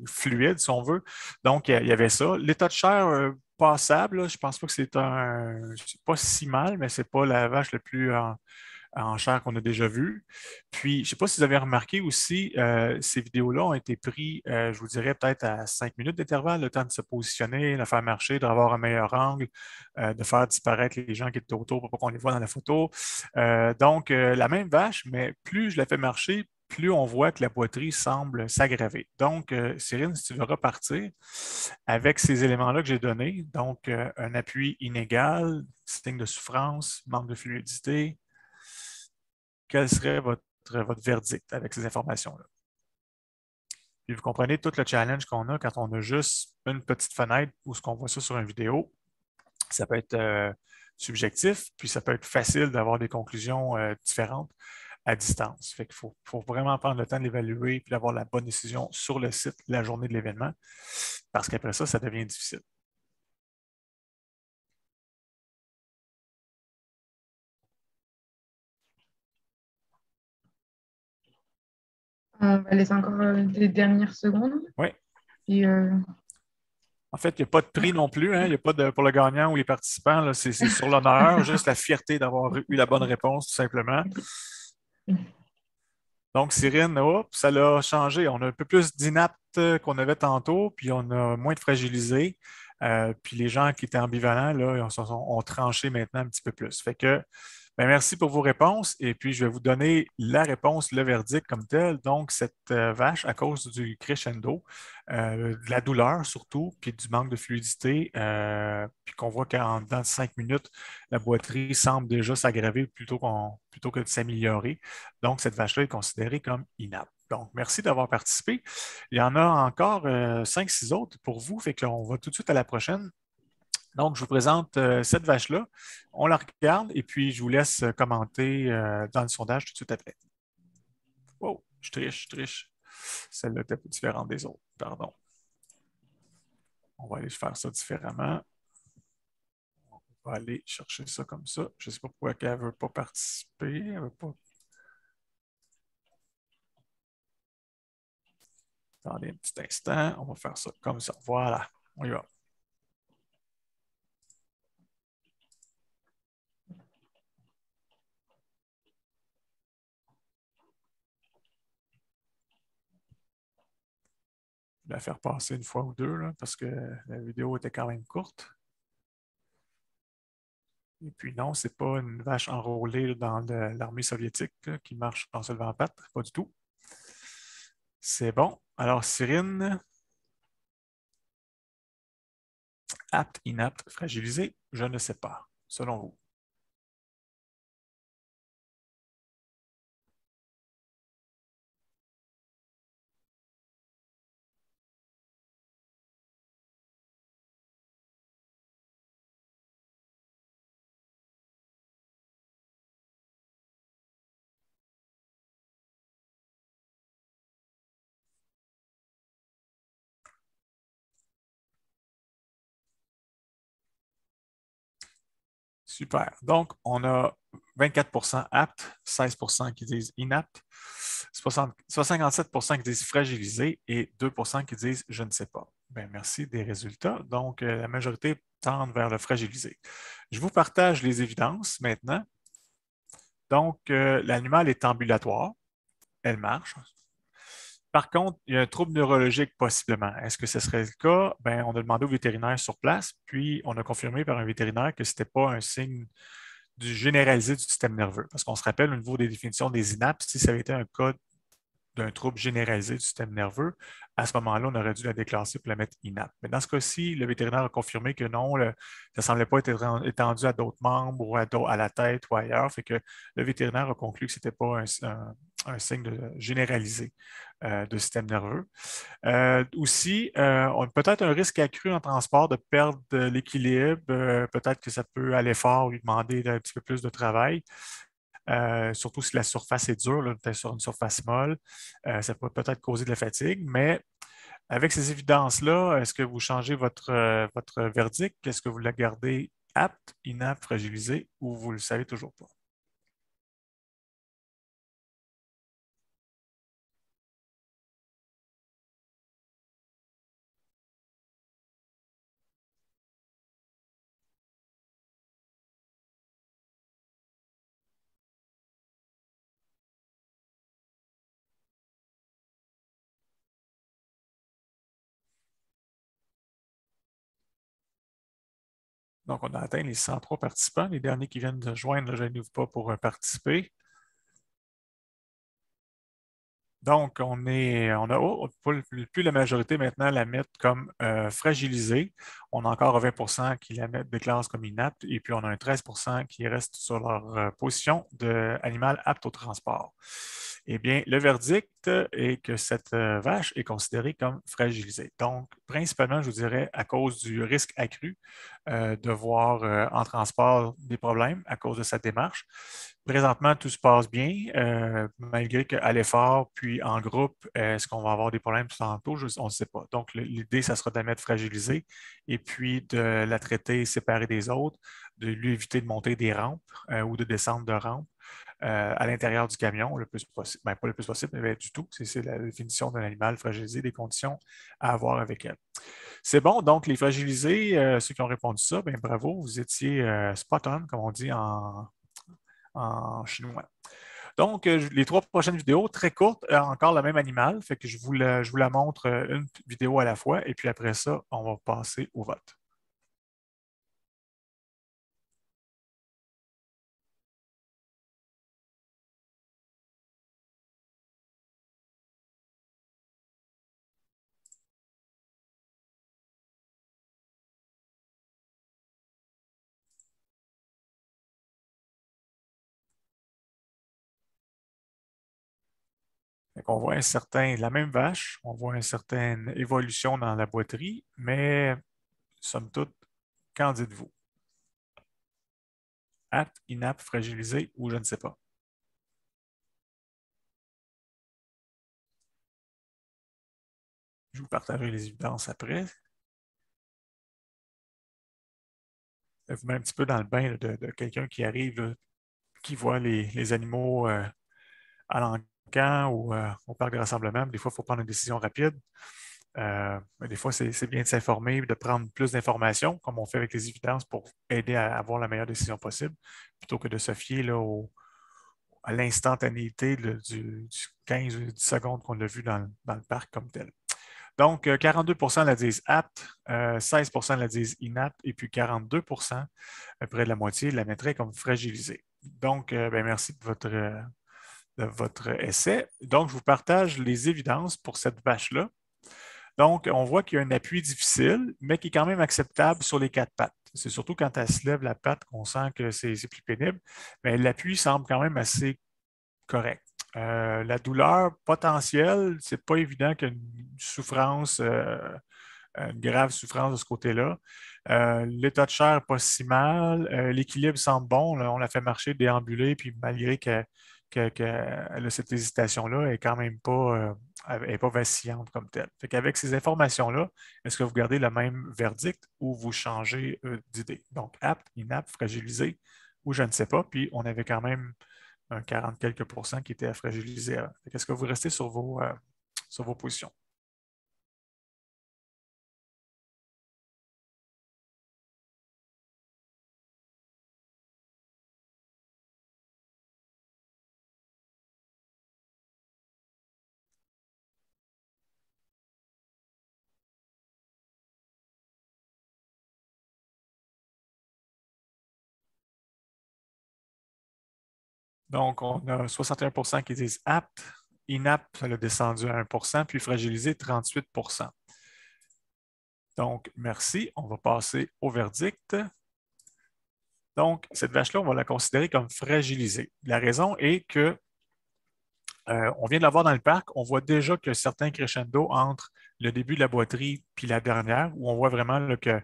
fluide, si on veut. Donc, il y avait ça. L'état de chair passable, là, je ne pense pas que c'est pas si mal, mais ce n'est pas la vache la plus en chair qu'on a déjà vu. Puis, je ne sais pas si vous avez remarqué aussi, ces vidéos-là ont été prises, je vous dirais, peut-être à 5 minutes d'intervalle, le temps de se positionner, de faire marcher, d'avoir un meilleur angle, de faire disparaître les gens qui étaient autour pour pas qu'on les voit dans la photo. Donc, la même vache, mais plus je la fais marcher, plus on voit que la boiterie semble s'aggraver. Donc, Cyrine, si tu veux repartir avec ces éléments-là que j'ai donnés, donc un appui inégal, signe de souffrance, manque de fluidité, quel serait votre verdict avec ces informations-là? Puis vous comprenez tout le challenge qu'on a quand on a juste une petite fenêtre où ce qu'on voit ça sur une vidéo. Ça peut être subjectif, puis ça peut être facile d'avoir des conclusions différentes à distance. Fait qu'il faut vraiment prendre le temps de l'évaluer et d'avoir la bonne décision sur le site la journée de l'événement, parce qu'après ça, ça devient difficile. On va laisser encore des dernières secondes. Oui. Et, En fait, il n'y a pas de prix non plus, hein? Il n'y a pas de pour le gagnant ou les participants. C'est sur l'honneur, juste la fierté d'avoir eu la bonne réponse, tout simplement. Donc, Cyrine, ça l'a changé. On a un peu plus d'inaptes qu'on avait tantôt, puis on a moins de fragilisés. Puis les gens qui étaient ambivalents, là, ont tranché maintenant un petit peu plus. Fait que, merci pour vos réponses. Et puis, je vais vous donner la réponse, le verdict comme tel. Donc, cette vache, à cause du crescendo, de la douleur surtout, puis du manque de fluidité, puis qu'on voit qu'en dans 5 minutes, la boiterie semble déjà s'aggraver plutôt que de s'améliorer. Donc, cette vache-là est considérée comme inapte. Donc, merci d'avoir participé. Il y en a encore 5-6 autres pour vous, fait qu'on va tout de suite à la prochaine. Donc, je vous présente cette vache-là. On la regarde et puis je vous laisse commenter dans le sondage tout de suite après. Oh, je triche. Celle-là est un peu différente des autres. Pardon. On va aller faire ça différemment. On va aller chercher ça comme ça. Je ne sais pas pourquoi elle ne veut pas participer. Elle veut pas. Attendez un petit instant. On va faire ça comme ça. Voilà. On y va. Je vais la faire passer une fois ou deux là, parce que la vidéo était quand même courte. Et puis non, ce n'est pas une vache enrôlée dans l'armée soviétique là, qui marche en se levant en pattes, pas du tout. C'est bon. Alors, Cyrine, apte, inapte, fragilisé, je ne sais pas, selon vous. Super. Donc, on a 24% aptes, 16% qui disent inaptes, 57% qui disent fragilisé et 2% qui disent je ne sais pas. Bien, merci des résultats. Donc, la majorité tendent vers le fragilisé. Je vous partage les évidences maintenant. Donc, l'animal est ambulatoire. Elle marche. Par contre, il y a un trouble neurologique possiblement. Est-ce que ce serait le cas? Bien, on a demandé au vétérinaire sur place, puis on a confirmé par un vétérinaire que ce n'était pas un signe du généralisé du système nerveux. Parce qu'on se rappelle au niveau des définitions des INAP, si ça avait été un cas d'un trouble généralisé du système nerveux, à ce moment-là, on aurait dû la déclasser pour la mettre inapte. Mais dans ce cas-ci, le vétérinaire a confirmé que non, ça ne semblait pas être étendu à d'autres membres ou à la tête ou ailleurs. Fait que le vétérinaire a conclu que ce n'était pas un signe généralisé de système nerveux. Aussi, on a peut-être un risque accru en transport de perdre l'équilibre. Peut-être que ça peut aller fort, lui demander un petit peu plus de travail. Surtout si la surface est dure, là, peut-être sur une surface molle, ça peut peut-être causer de la fatigue, mais avec ces évidences-là, est-ce que vous changez votre verdict? Est-ce que vous la gardez apte, inapte, fragilisée ou vous ne le savez toujours pas? Donc, on a atteint les 103 participants. Les derniers qui viennent de joindre, je ne pas pour participer. Donc, on a plus la majorité maintenant la mettre comme fragilisée. On a encore 20% qui la mettent des classes comme inapte et puis on a un 13% qui reste sur leur position d'animal apte au transport. Eh bien, le verdict est que cette vache est considérée comme fragilisée. Donc, principalement, je vous dirais, à cause du risque accru de voir en transport des problèmes à cause de cette démarche. Présentement, tout se passe bien, malgré qu'à l'effort, puis en groupe, est-ce qu'on va avoir des problèmes tantôt? On ne sait pas. Donc, l'idée, ça sera de la mettre fragilisée et puis de la traiter séparée des autres, de lui éviter de monter des rampes ou de descendre de rampes à l'intérieur du camion le plus possible. Ben, pas le plus possible, mais du tout. C'est la définition d'un animal fragilisé, des conditions à avoir avec elle. C'est bon, donc les fragilisés, ceux qui ont répondu ça, ben, bravo, vous étiez spot on, comme on dit en chinois. Donc, les 3 prochaines vidéos, très courtes, encore le même animal, fait que je vous la montre une vidéo à la fois, et puis après ça, on va passer au vote. On voit la même vache, on voit une certaine évolution dans la boiterie, mais somme toute, qu'en dites-vous? Apte, inapte, fragilisé ou je ne sais pas? Je vous partagerai les évidences après. Je vous mets un petit peu dans le bain de quelqu'un qui arrive, là, qui voit les animaux à l'encan ou au parc de rassemblement. Des fois, il faut prendre une décision rapide. Mais des fois, c'est bien de s'informer, de prendre plus d'informations, comme on fait avec les évidences, pour aider à avoir la meilleure décision possible, plutôt que de se fier là, à l'instantanéité du 15 ou 10 secondes qu'on a vu dans le parc comme tel. Donc, 42 la disent apte, 16 la disent inapte, et puis 42 près de la moitié, la mettraient comme fragilisée. Donc, ben, merci de votre essai. Donc, je vous partage les évidences pour cette vache-là. Donc, on voit qu'il y a un appui difficile, mais qui est quand même acceptable sur les 4 pattes. C'est surtout quand elle se lève la patte qu'on sent que c'est plus pénible, mais l'appui semble quand même assez correct. La douleur potentielle, c'est pas évident qu'il y ait une souffrance, une grave souffrance de ce côté-là. L'état de chair, pas si mal. L'équilibre semble bon. Là, on l'a fait marcher, déambuler, puis malgré qu'elle a cette hésitation-là, elle n'est quand même pas, elle est pas vacillante comme telle. Fait qu'avec ces informations-là, est-ce que vous gardez le même verdict ou vous changez d'idée? Donc, apte, inapte, fragilisé, ou je ne sais pas. Puis, on avait quand même un 40 quelques pourcents qui étaient à fragiliser. Est-ce que vous restez sur vos positions? Donc, on a 61 qui disent apte, inapte, ça a descendu à 1 puis fragilisé 38. Donc, merci. On va passer au verdict. Donc, cette vache-là, on va la considérer comme fragilisée. La raison est que on vient de la voir dans le parc, on voit déjà que certains crescendo entre le début de la boiterie puis la dernière, où on voit vraiment là, que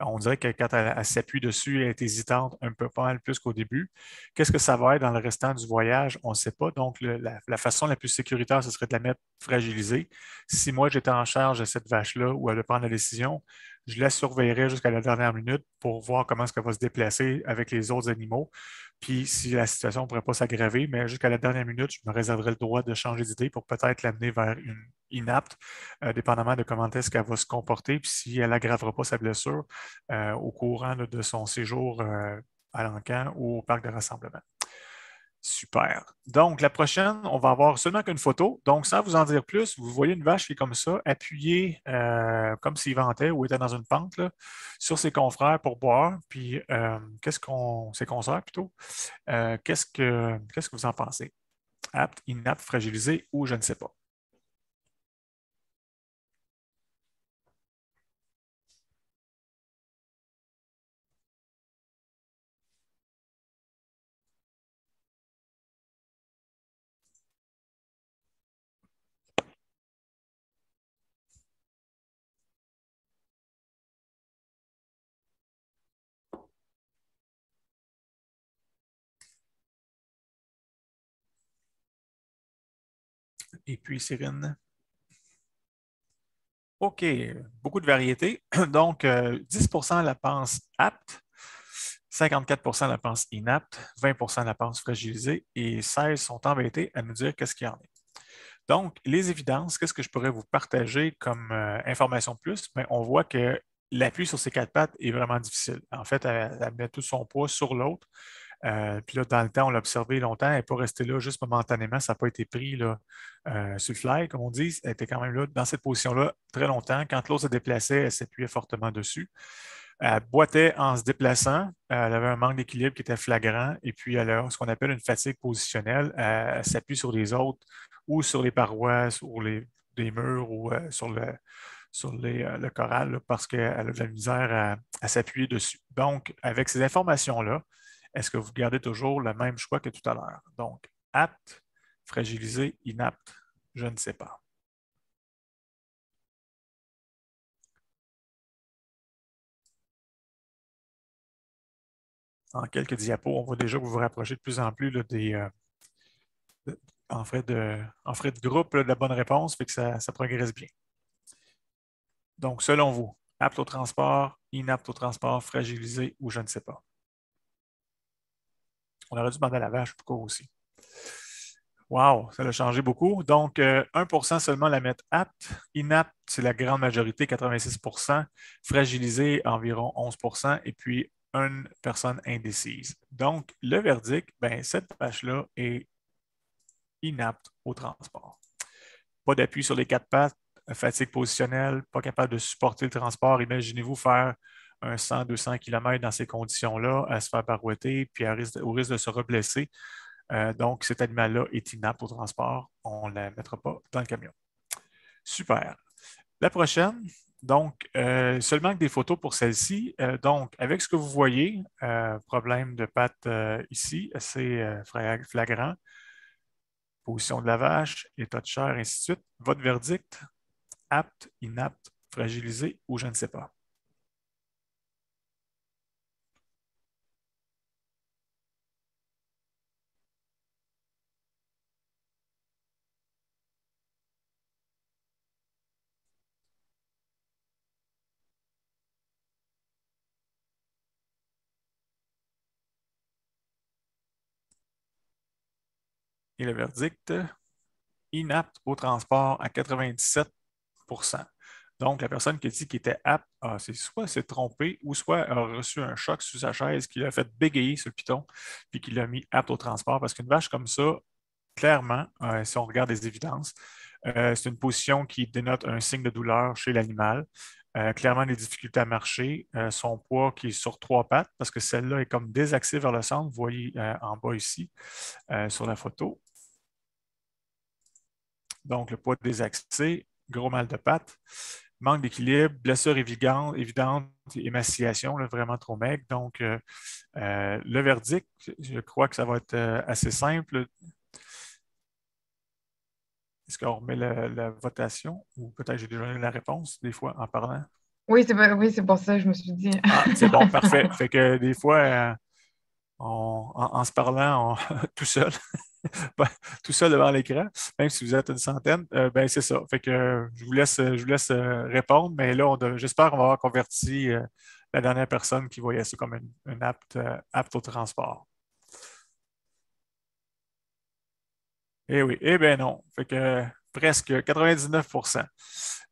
on dirait que quand elle s'appuie dessus, elle est hésitante un peu pas mal plus qu'au début. Qu'est-ce que ça va être dans le restant du voyage? On ne sait pas. Donc, la façon la plus sécuritaire, ce serait de la mettre fragilisée. Si moi, j'étais en charge de cette vache-là où elle va prendre la décision, je la surveillerais jusqu'à la dernière minute pour voir comment est-ce qu'elle va se déplacer avec les autres animaux. Puis si la situation ne pourrait pas s'aggraver, mais jusqu'à la dernière minute, je me réserverais le droit de changer d'idée pour peut-être l'amener vers une inapte, dépendamment de comment est-ce qu'elle va se comporter, puis si elle n'aggravera pas sa blessure au courant là, de son séjour à l'encan ou au parc de rassemblement. Super. Donc, la prochaine, on va avoir seulement qu'une photo. Donc, sans vous en dire plus, vous voyez une vache qui est comme ça, appuyée comme s'il ventait ou était dans une pente là, sur ses confrères pour boire. Puis, ses consoeurs plutôt. Qu'est-ce que vous en pensez? Apte, inapte, fragilisé ou je ne sais pas? Et puis, Cyrine. OK, beaucoup de variétés. Donc, 10% la pense apte, 54% la pense inapte, 20% la pense fragilisée et 16 sont embêtés à nous dire qu'est-ce qu'il y en est. Donc, les évidences, qu'est-ce que je pourrais vous partager comme information de plus? Bien, on voit que l'appui sur ces quatre pattes est vraiment difficile. En fait, elle met tout son poids sur l'autre. Puis là, dans le temps, on l'a observé longtemps. Elle n'est pas restée là juste momentanément. Ça n'a pas été pris là, sur le fly, comme on dit. Elle était quand même là dans cette position-là très longtemps. Quand l'autre se déplaçait, elle s'appuyait fortement dessus. Elle boitait en se déplaçant. Elle avait un manque d'équilibre qui était flagrant. Et puis, elle a ce qu'on appelle une fatigue positionnelle. Elle s'appuie sur les autres ou sur les parois, sur des murs ou le choral là, parce qu'elle a de la misère à s'appuyer dessus. Donc, avec ces informations-là, est-ce que vous gardez toujours le même choix que tout à l'heure? Donc, apte, fragilisé, inapte, je ne sais pas. En quelques diapos, on voit déjà que vous vous rapprochez de plus en plus là, en frais de groupe là, de la bonne réponse, fait que ça progresse bien. Donc, selon vous, apte au transport, inapte au transport, fragilisé ou je ne sais pas. On aurait dû demander à la vache, pourquoi aussi. Wow, ça a changé beaucoup. Donc, 1% seulement la mettent apte. Inapte, c'est la grande majorité, 86%. Fragilisé, environ 11%. Et puis, une personne indécise. Donc, le verdict, ben, cette vache-là est inapte au transport. Pas d'appui sur les quatre pattes, fatigue positionnelle, pas capable de supporter le transport. Imaginez-vous faire un 100-200 km dans ces conditions-là, à se faire barouetter, puis au risque de se reblesser. Donc, cet animal-là est inapte au transport. On ne la mettra pas dans le camion. Super. La prochaine, donc, seulement que des photos pour celle-ci. Donc, avec ce que vous voyez, problème de patte ici, assez flagrant. Position de la vache, état de chair, ainsi de suite. Votre verdict, apte, inapte, fragilisé ou je ne sais pas. Et le verdict, inapte au transport à 97%. Donc, la personne qui a dit qu'il était apte, c'est soit s'est trompé ou soit a reçu un choc sous sa chaise qui l'a fait bégayer sur le piton puis qui l'a mis apte au transport. Parce qu'une vache comme ça, clairement, si on regarde les évidences, c'est une position qui dénote un signe de douleur chez l'animal. Clairement, des difficultés à marcher, son poids qui est sur trois pattes, parce que celle-là est comme désaxée vers le centre, vous voyez en bas ici sur la photo. Donc, le poids désaxé, gros mal de pattes, manque d'équilibre, blessure évidente, émaciation, là, vraiment trop maigre. Donc, le verdict, je crois que ça va être assez simple. Est-ce qu'on remet la votation ou peut-être j'ai déjà donné la réponse des fois en parlant? Oui, c'est pour ça que je me suis dit. Ah, c'est bon, parfait. Fait que des fois, en se parlant tout seul, tout seul devant l'écran, même si vous êtes une centaine, ben c'est ça. Fait que je vous laisse répondre, mais là, j'espère qu'on va avoir converti la dernière personne qui voyait ça comme une apte au transport. Eh oui, eh bien non. Fait que presque 99%.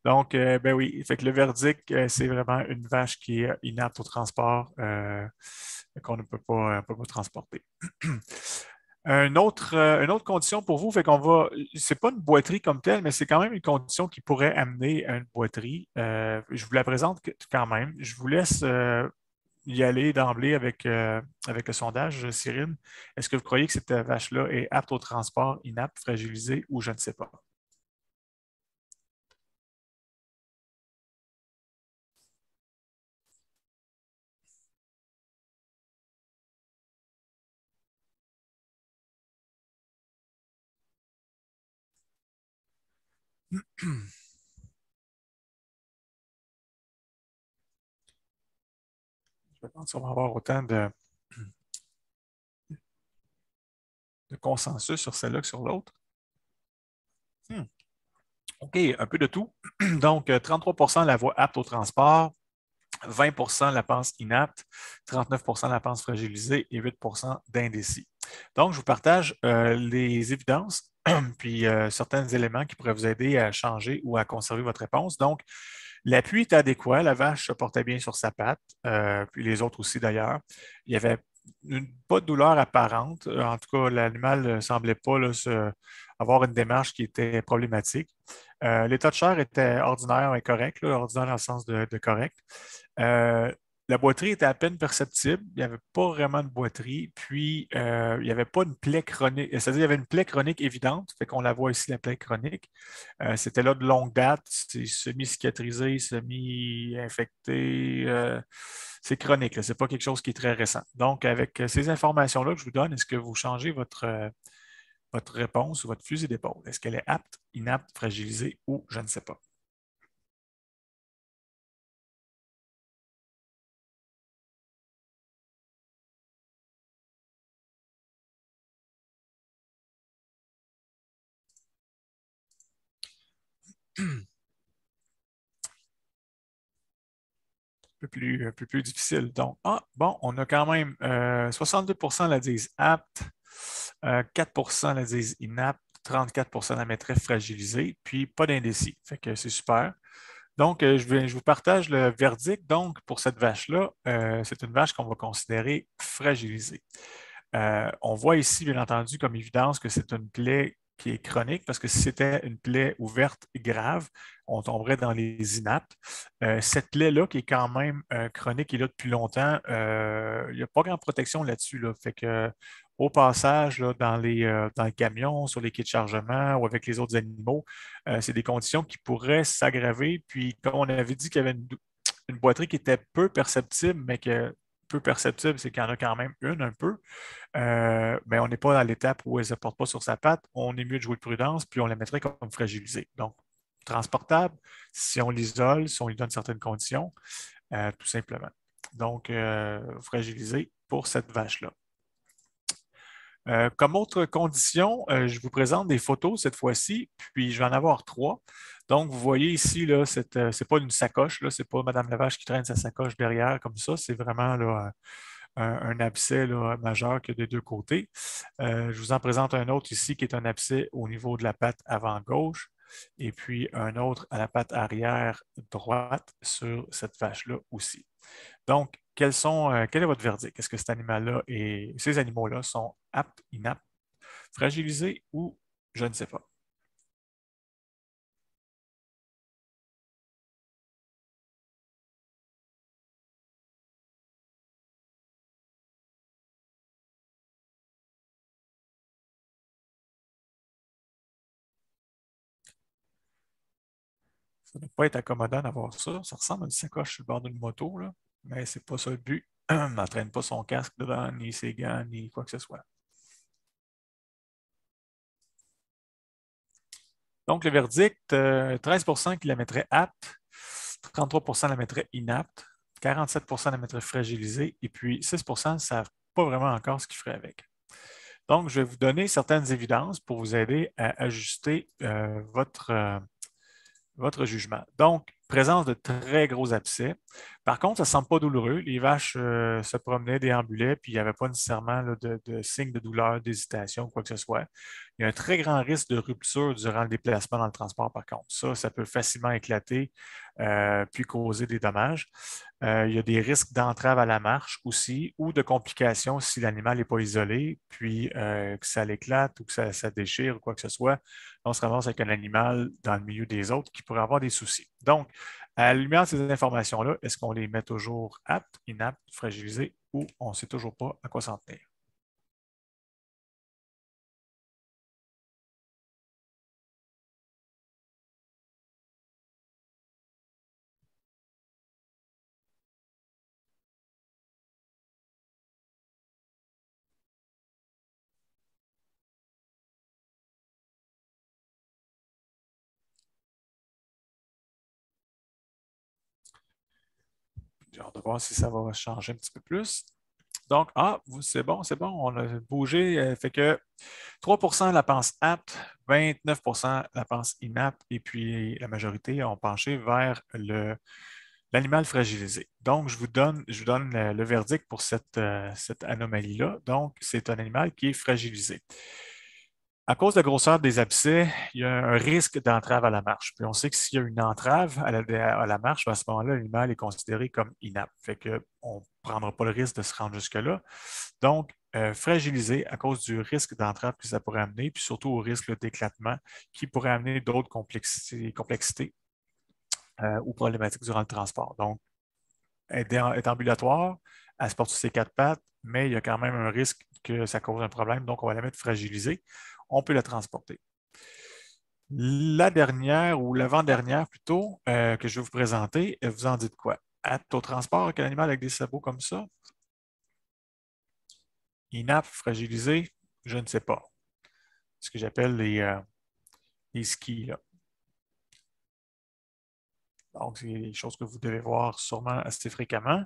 Donc, ben oui, fait que le verdict, c'est vraiment une vache qui est inapte au transport, qu'on ne peut pas transporter. Une autre condition pour vous, fait qu'on va, c'est pas une boiterie comme telle, mais c'est quand même une condition qui pourrait amener à une boiterie. Je vous la présente quand même. Je vous laisse y aller d'emblée avec le sondage, Cyril. Est-ce que vous croyez que cette vache-là est apte au transport, inapte, fragilisée ou je ne sais pas? Je pense qu'on va avoir autant de consensus sur celle-là que sur l'autre. OK, un peu de tout. Donc, 33 la voie apte au transport, 20 la pense inapte, 39 la pense fragilisée et 8 d'indécis. Donc, je vous partage les évidences, puis certains éléments qui pourraient vous aider à changer ou à conserver votre réponse. Donc, l'appui est adéquat, la vache se portait bien sur sa patte, puis les autres aussi d'ailleurs. Il n'y avait pas de douleur apparente. En tout cas, l'animal ne semblait pas là, avoir une démarche qui était problématique. L'état de chair était ordinaire et correct, là, ordinaire dans le sens de correct. Euh, la boiterie était à peine perceptible. Il n'y avait pas vraiment de boiterie. Puis, il n'y avait pas une plaie chronique. C'est-à-dire, il y avait une plaie chronique évidente. Fait qu'on la voit ici, la plaie chronique. C'était là de longue date. C'est semi-cicatrisé, semi-infecté. C'est chronique. Ce n'est pas quelque chose qui est très récent. Donc, avec ces informations-là que je vous donne, est-ce que vous changez votre réponse ou votre fusil d'épaule? Est-ce qu'elle est apte, inapte, fragilisée ou je ne sais pas? Un peu plus difficile. Donc, bon, on a quand même 62 la disent apte, 4 la disent inapte, 34 la mettraient fragilisée, puis pas d'indécis. Fait que c'est super. Donc, je vous partage le verdict. Donc, pour cette vache-là, c'est une vache qu'on va considérer fragilisée. On voit ici, bien entendu, comme évidence que c'est une plaie qui est chronique, parce que si c'était une plaie ouverte grave, on tomberait dans les inaptes. Cette plaie-là, qui est quand même chronique et là depuis longtemps, il n'y a pas grande protection là-dessus. Là. Fait que, au passage, là, dans les camions, sur les quais de chargement ou avec les autres animaux, c'est des conditions qui pourraient s'aggraver. Puis, comme on avait dit qu'il y avait une boiterie qui était peu perceptible, mais que peu perceptible, c'est qu'il y en a quand même une un peu. Mais on n'est pas à l'étape où elle ne se porte pas sur sa patte. On est mieux de jouer de prudence, puis on la mettrait comme fragilisée. Donc, transportable, si on l'isole, si on lui donne certaines conditions, tout simplement. Donc, fragilisé pour cette vache-là. Comme autre condition, je vous présente des photos cette fois-ci, puis je vais en avoir trois. Donc, vous voyez ici, là, c'est pas une sacoche, là, c'est pas Madame la vache qui traîne sa sacoche derrière comme ça, c'est vraiment là, un abcès là, majeur qui a des deux côtés. Je vous en présente un autre ici qui est un abcès au niveau de la patte avant gauche et puis un autre à la patte arrière droite sur cette vache-là aussi. Donc, quel est votre verdict? Est-ce que cet animal-là et ces animaux-là sont aptes, inaptes, fragilisés ou je ne sais pas? Ça ne doit pas être accommodant d'avoir ça. Ça ressemble à une sacoche sur le bord d'une moto, là, mais ce n'est pas ça le but. On n'entraîne pas son casque dedans, ni ses gants, ni quoi que ce soit. Donc, le verdict, 13 qui la mettraient apte, 33 la mettraient inapte, 47 la mettraient fragilisée, et puis 6 ne savent pas vraiment encore ce qu'ils feraient avec. Donc, je vais vous donner certaines évidences pour vous aider à ajuster votre jugement. Donc, présence de très gros abcès. Par contre, ça ne semble pas douloureux. Les vaches se promenaient, déambulaient, puis il n'y avait pas nécessairement là, de signes de douleur, d'hésitation ou quoi que ce soit. Il y a un très grand risque de rupture durant le déplacement dans le transport, par contre. Ça peut facilement éclater puis causer des dommages. Il y a des risques d'entrave à la marche aussi ou de complications si l'animal n'est pas isolé, puis que ça l'éclate ou que ça déchire ou quoi que ce soit. On se ramasse avec un animal dans le milieu des autres qui pourrait avoir des soucis. Donc, à la lumière de ces informations-là, est-ce qu'on les met toujours aptes, inaptes, fragilisés ou on ne sait toujours pas à quoi s'en tenir? J'ai hâte de voir si ça va changer un petit peu plus. Donc, c'est bon, on a bougé. Fait que 3% la pense apte, 29% la pense inapte, et puis la majorité ont penché vers l'animal fragilisé. Donc, je vous donne le verdict pour cette anomalie-là. Donc, c'est un animal qui est fragilisé. À cause de la grosseur des abcès, il y a un risque d'entrave à la marche. Puis on sait que s'il y a une entrave à la marche, à ce moment-là, l'animal est considéré comme inapte. Fait qu'on ne prendra pas le risque de se rendre jusque-là. Donc, fragilisé à cause du risque d'entrave que ça pourrait amener, puis surtout au risque d'éclatement qui pourrait amener d'autres complexités ou problématiques durant le transport. Donc, elle est ambulatoire, elle se porte sur ses quatre pattes, mais il y a quand même un risque que ça cause un problème, donc on va la mettre fragilisée. On peut la transporter. La dernière ou l'avant-dernière plutôt que je vais vous présenter, vous en dites quoi? Apte au transport avec un animal avec des sabots comme ça? Inapte, fragilisé? Je ne sais pas. Ce que j'appelle les skis, là. Donc, c'est des choses que vous devez voir sûrement assez fréquemment.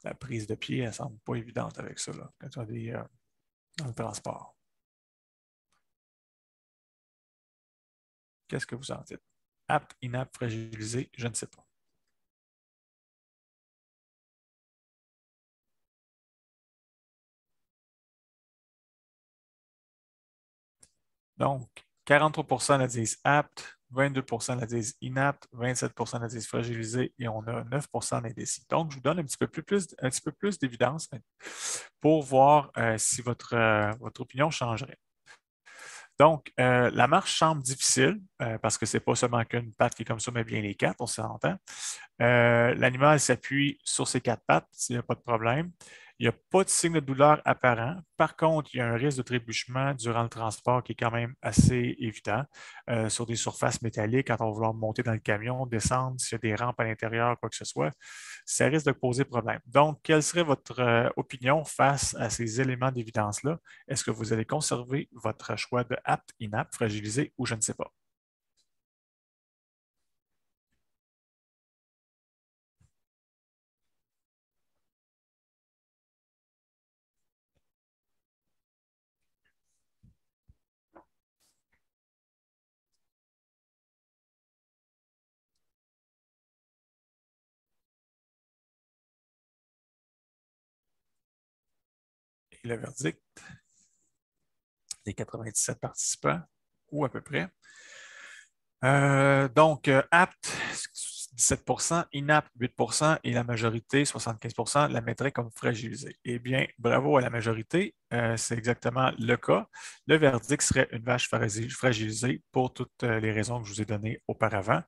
La prise de pied, elle ne semble pas évidente avec ça, là, quand on est dans le transport. Qu'est-ce que vous en dites? Apte, inapte, fragilisé, je ne sais pas. Donc, 43% la disent apte, 22% la disent inapte, 27% la disent fragilisé et on a 9% d'indécis. Donc, je vous donne un petit peu plus d'évidence pour voir si votre opinion changerait. Donc, la marche semble difficile parce que ce n'est pas seulement qu'une patte qui est comme ça, mais bien les quatre, on s'entend. L'animal s'appuie sur ses quatre pattes, il n'y a pas de problème. Il n'y a pas de signe de douleur apparent. Par contre, il y a un risque de trébuchement durant le transport qui est quand même assez évident sur des surfaces métalliques quand on va vouloir monter dans le camion, descendre, s'il y a des rampes à l'intérieur, quoi que ce soit. Ça risque de poser problème. Donc, quelle serait votre opinion face à ces éléments d'évidence-là? Est-ce que vous allez conserver votre choix de apte, inapte, fragilisé ou je ne sais pas? Et le verdict des 97 participants, ou à peu près. Donc, apte, 17%, inapte, 8% et la majorité, 75%, la mettrait comme fragilisée. Eh bien, bravo à la majorité, c'est exactement le cas. Le verdict serait une vache fragilisée pour toutes les raisons que je vous ai données auparavant.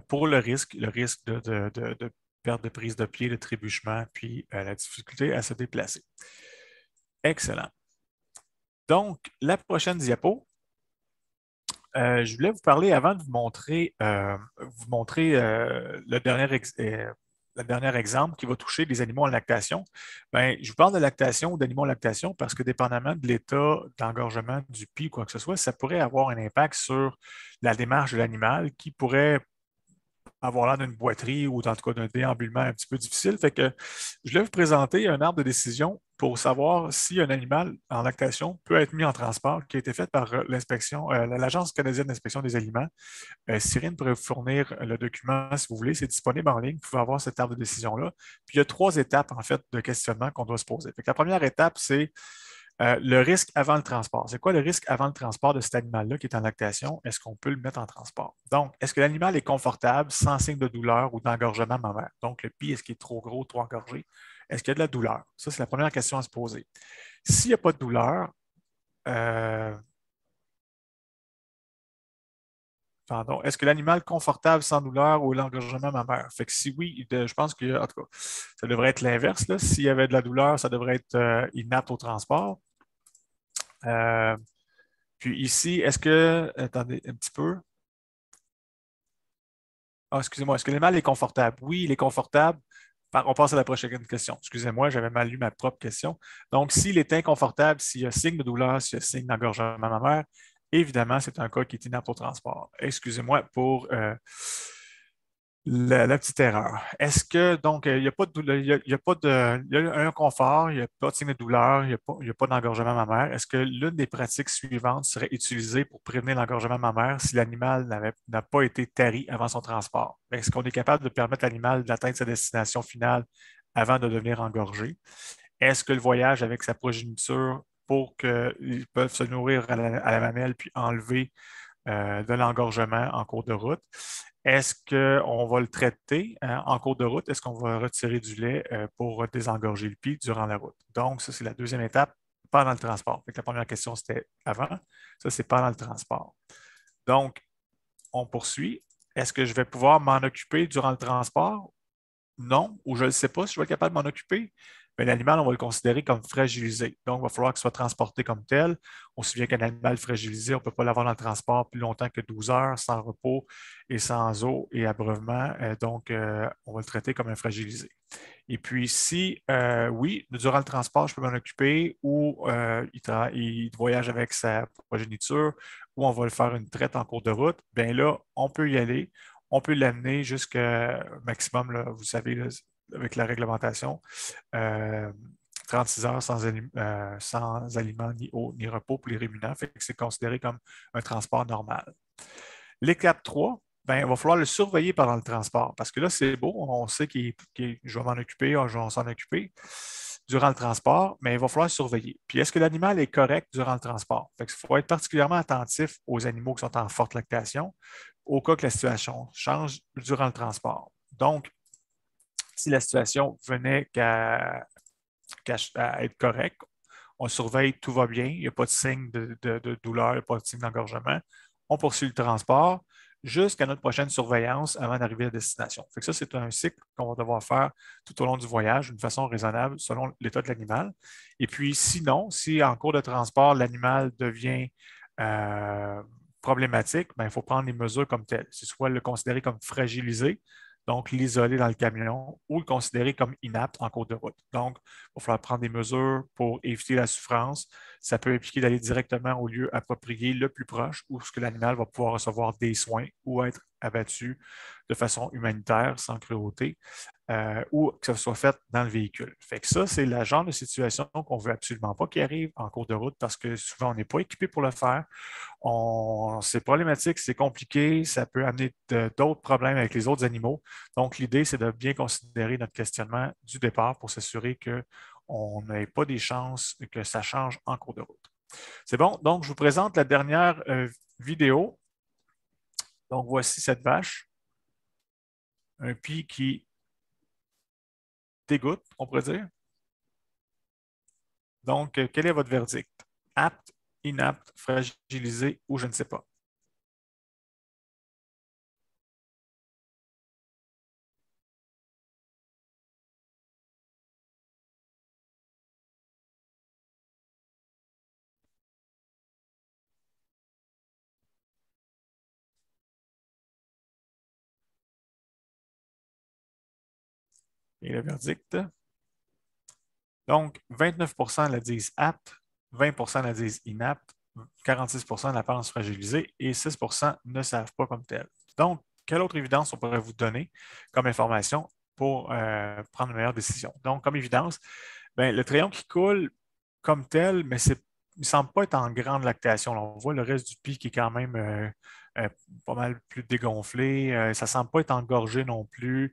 Pour le risque de perte de prise de pied, de trébuchement, puis la difficulté à se déplacer. Excellent. Donc, la prochaine diapo, je voulais vous parler avant de vous montrer le dernier exemple qui va toucher les animaux en lactation. Bien, je vous parle de lactation ou d'animaux en lactation parce que dépendamment de l'état d'engorgement du pis ou quoi que ce soit, ça pourrait avoir un impact sur la démarche de l'animal qui pourrait avoir l'air d'une boiterie ou en tout cas d'un déambulement un petit peu difficile. Fait que je vais vous présenter un arbre de décision pour savoir si un animal en lactation peut être mis en transport, qui a été fait par l'Agence canadienne d'inspection des aliments. Cyrine pourrait vous fournir le document si vous voulez. C'est disponible en ligne. Vous pouvez avoir cet arbre de décision-là. Puis il y a 3 étapes, en fait, de questionnement qu'on doit se poser. Fait que la première étape, c'est le risque avant le transport. C'est quoi le risque avant le transport de cet animal-là qui est en lactation? Est-ce qu'on peut le mettre en transport? Donc, est-ce que l'animal est confortable, sans signe de douleur ou d'engorgement mammaire? Donc, le pis, est-ce qu'il est trop gros, trop engorgé? Est-ce qu'il y a de la douleur? Ça, c'est la première question à se poser. S'il n'y a pas de douleur, pardon, est-ce que l'animal est confortable sans douleur ou l'engorgement mammaire? Fait que si oui, je pense que, en tout cas, ça devrait être l'inverse. S'il y avait de la douleur, ça devrait être inapte au transport. Puis ici, est-ce que, attendez un petit peu. Ah, excusez-moi, est-ce que l'animal est confortable? Oui, il est confortable. On passe à la prochaine question. Excusez-moi, j'avais mal lu ma propre question. Donc, s'il est inconfortable, s'il y a signe de douleur, s'il y a signe d'engorgement mammaire, évidemment, c'est un cas qui est inapte au transport. Excusez-moi pour La petite erreur. Est-ce que, donc, il n'y a pas de, il y a pas de, il y a un confort, il n'y a pas de signe de douleur, il y a pas d'engorgement mammaire. Est-ce que l'une des pratiques suivantes serait utilisée pour prévenir l'engorgement mammaire si l'animal n'a pas été tari avant son transport? Est-ce qu'on est capable de permettre à l'animal d'atteindre sa destination finale avant de devenir engorgé? Est-ce que le voyage avec sa progéniture pour qu'ils peuvent se nourrir à la mamelle puis enlever de l'engorgement en cours de route? Est-ce qu'on va le traiter en cours de route? Est-ce qu'on va retirer du lait pour désengorger le pie durant la route? Donc, ça, c'est la deuxième étape pendant le transport. La première question, c'était avant. Ça, c'est pendant le transport. Donc, on poursuit. Est-ce que je vais pouvoir m'en occuper durant le transport? Non, ou je ne sais pas si je vais être capable de m'en occuper, mais l'animal, on va le considérer comme fragilisé. Donc, il va falloir qu'il soit transporté comme tel. On se souvient qu'un animal fragilisé, on ne peut pas l'avoir dans le transport plus longtemps que 12 heures, sans repos et sans eau et abreuvement. Donc, on va le traiter comme un fragilisé. Et puis, si oui, durant le transport, je peux m'en occuper ou il voyage avec sa progéniture ou on va le faire une traite en cours de route, bien là, on peut y aller. On peut l'amener jusqu'à maximum, là, vous savez, là, avec la réglementation, euh, 36 heures sans aliments ni eau ni repos pour les ruminants. Fait que c'est considéré comme un transport normal. L'étape 3, ben, il va falloir le surveiller pendant le transport parce que là, c'est beau, on sait que je vais m'en occuper, je vais s'en occuper durant le transport, mais il va falloir surveiller. Puis, est-ce que l'animal est correct durant le transport? Fait qu'il faut être particulièrement attentif aux animaux qui sont en forte lactation au cas que la situation change durant le transport. Donc, si la situation venait à être correcte, on surveille, tout va bien, il n'y a pas de signe de douleur, il n'y a pas de signe d'engorgement, on poursuit le transport jusqu'à notre prochaine surveillance avant d'arriver à destination. Fait que ça, c'est un cycle qu'on va devoir faire tout au long du voyage d'une façon raisonnable selon l'état de l'animal. Et puis, sinon, si en cours de transport, l'animal devient problématique, ben, il faut prendre les mesures comme telles. C'est soit le considérer comme fragilisé, donc l'isoler dans le camion, ou le considérer comme inapte en cours de route. Donc, il va falloir prendre des mesures pour éviter la souffrance. Ça peut impliquer d'aller directement au lieu approprié le plus proche où ce que l'animal va pouvoir recevoir des soins ou être abattu de façon humanitaire, sans cruauté, ou que ça soit fait dans le véhicule. Fait que ça, c'est le genre de situation qu'on ne veut absolument pas qui arrive en cours de route parce que souvent, on n'est pas équipé pour le faire. C'est problématique, c'est compliqué, ça peut amener d'autres problèmes avec les autres animaux. Donc, l'idée, c'est de bien considérer notre questionnement du départ pour s'assurer qu'on n'ait pas des chances que ça change en cours de route. C'est bon, donc je vous présente la dernière vidéo. Donc, voici cette vache, un pie qui dégoûte, on pourrait dire. Donc, quel est votre verdict? Apte, inapte, fragilisé ou je ne sais pas? Et le verdict? Donc, 29 la disent apte, 20 la disent inapte, 46 la pensent fragilisée et 6 ne savent pas comme tel. Donc, quelle autre évidence on pourrait vous donner comme information pour prendre une meilleure décision? Donc, comme évidence, ben, le crayon qui coule comme tel, mais il ne semble pas être en grande lactation. Là, on voit le reste du pis qui est quand même pas mal plus dégonflé. Ça ne semble pas être engorgé non plus.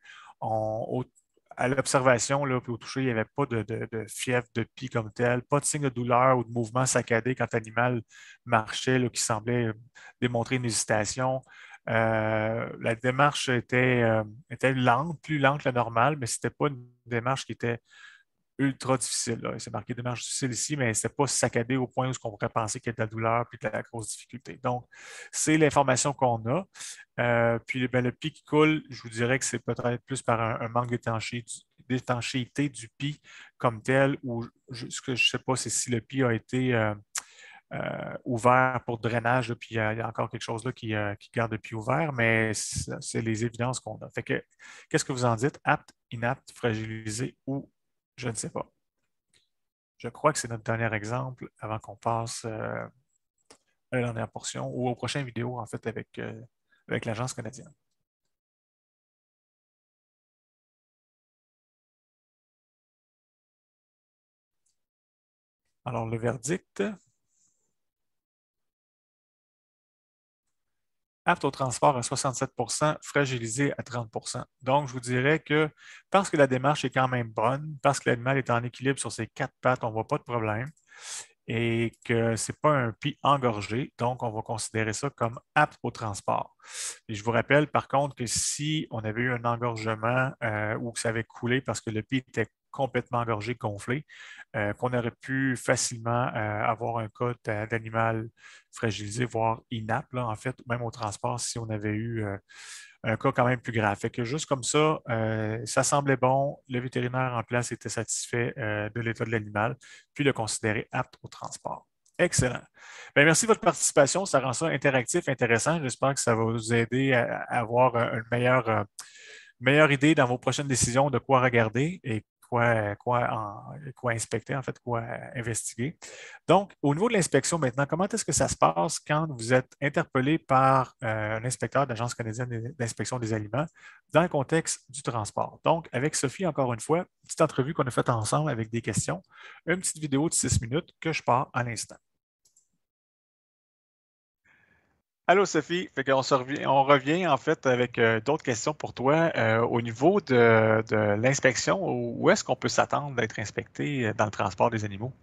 À l'observation, là, puis au toucher, il n'y avait pas de fièvre de pie comme tel, pas de signe de douleur ou de mouvement saccadé quand l'animal marchait, là, qui semblait démontrer une hésitation. La démarche était lente, plus lente que la normale, mais ce n'était pas une démarche qui était ultra difficile. Là. C'est marqué démarche difficile ici, mais ce n'est pas saccadé au point où on pourrait penser qu'il y a de la douleur et de la grosse difficulté. Donc, c'est l'information qu'on a. Puis ben, le pis qui coule, je vous dirais que c'est peut-être plus par un manque d'étanchéité du pis comme tel, ou ce que je ne sais pas, c'est si le pis a été ouvert pour drainage, là, puis il y a encore quelque chose là qui garde le pis ouvert, mais c'est les évidences qu'on a. Fait que, qu'est-ce que vous en dites? Apte, inapte, fragilisé ou je ne sais pas. Je crois que c'est notre dernier exemple avant qu'on passe à la dernière portion ou aux prochaines vidéos, en fait, avec l'Agence canadienne. Alors, le verdict, apte au transport à 67 %, fragilisé à 30 %. Donc, je vous dirais que parce que la démarche est quand même bonne, parce que l'animal est en équilibre sur ses quatre pattes, on ne voit pas de problème et que ce n'est pas un pied engorgé, donc on va considérer ça comme apte au transport. Et je vous rappelle par contre que si on avait eu un engorgement ou que ça avait coulé parce que le pied était complètement engorgé, gonflé, qu'on aurait pu facilement avoir un cas d'animal fragilisé, voire inapte, là, en fait, même au transport, si on avait eu un cas quand même plus grave. Fait que juste comme ça semblait bon. Le vétérinaire en place était satisfait de l'état de l'animal, puis le considérait apte au transport. Excellent. Bien, merci de votre participation. Ça rend ça interactif, intéressant. J'espère que ça va vous aider à avoir une meilleure idée dans vos prochaines décisions de quoi regarder et quoi inspecter, en fait, quoi investiguer. Donc, au niveau de l'inspection maintenant, comment est-ce que ça se passe quand vous êtes interpellé par un inspecteur de l'Agence canadienne d'inspection des aliments dans le contexte du transport? Donc, avec Sophie, encore une fois, une petite entrevue qu'on a faite ensemble avec des questions, une petite vidéo de 6 minutes que je pars à l'instant. Allô Sophie, on revient en fait avec d'autres questions pour toi au niveau de l'inspection. Où est-ce qu'on peut s'attendre d'être inspecté dans le transport des animaux?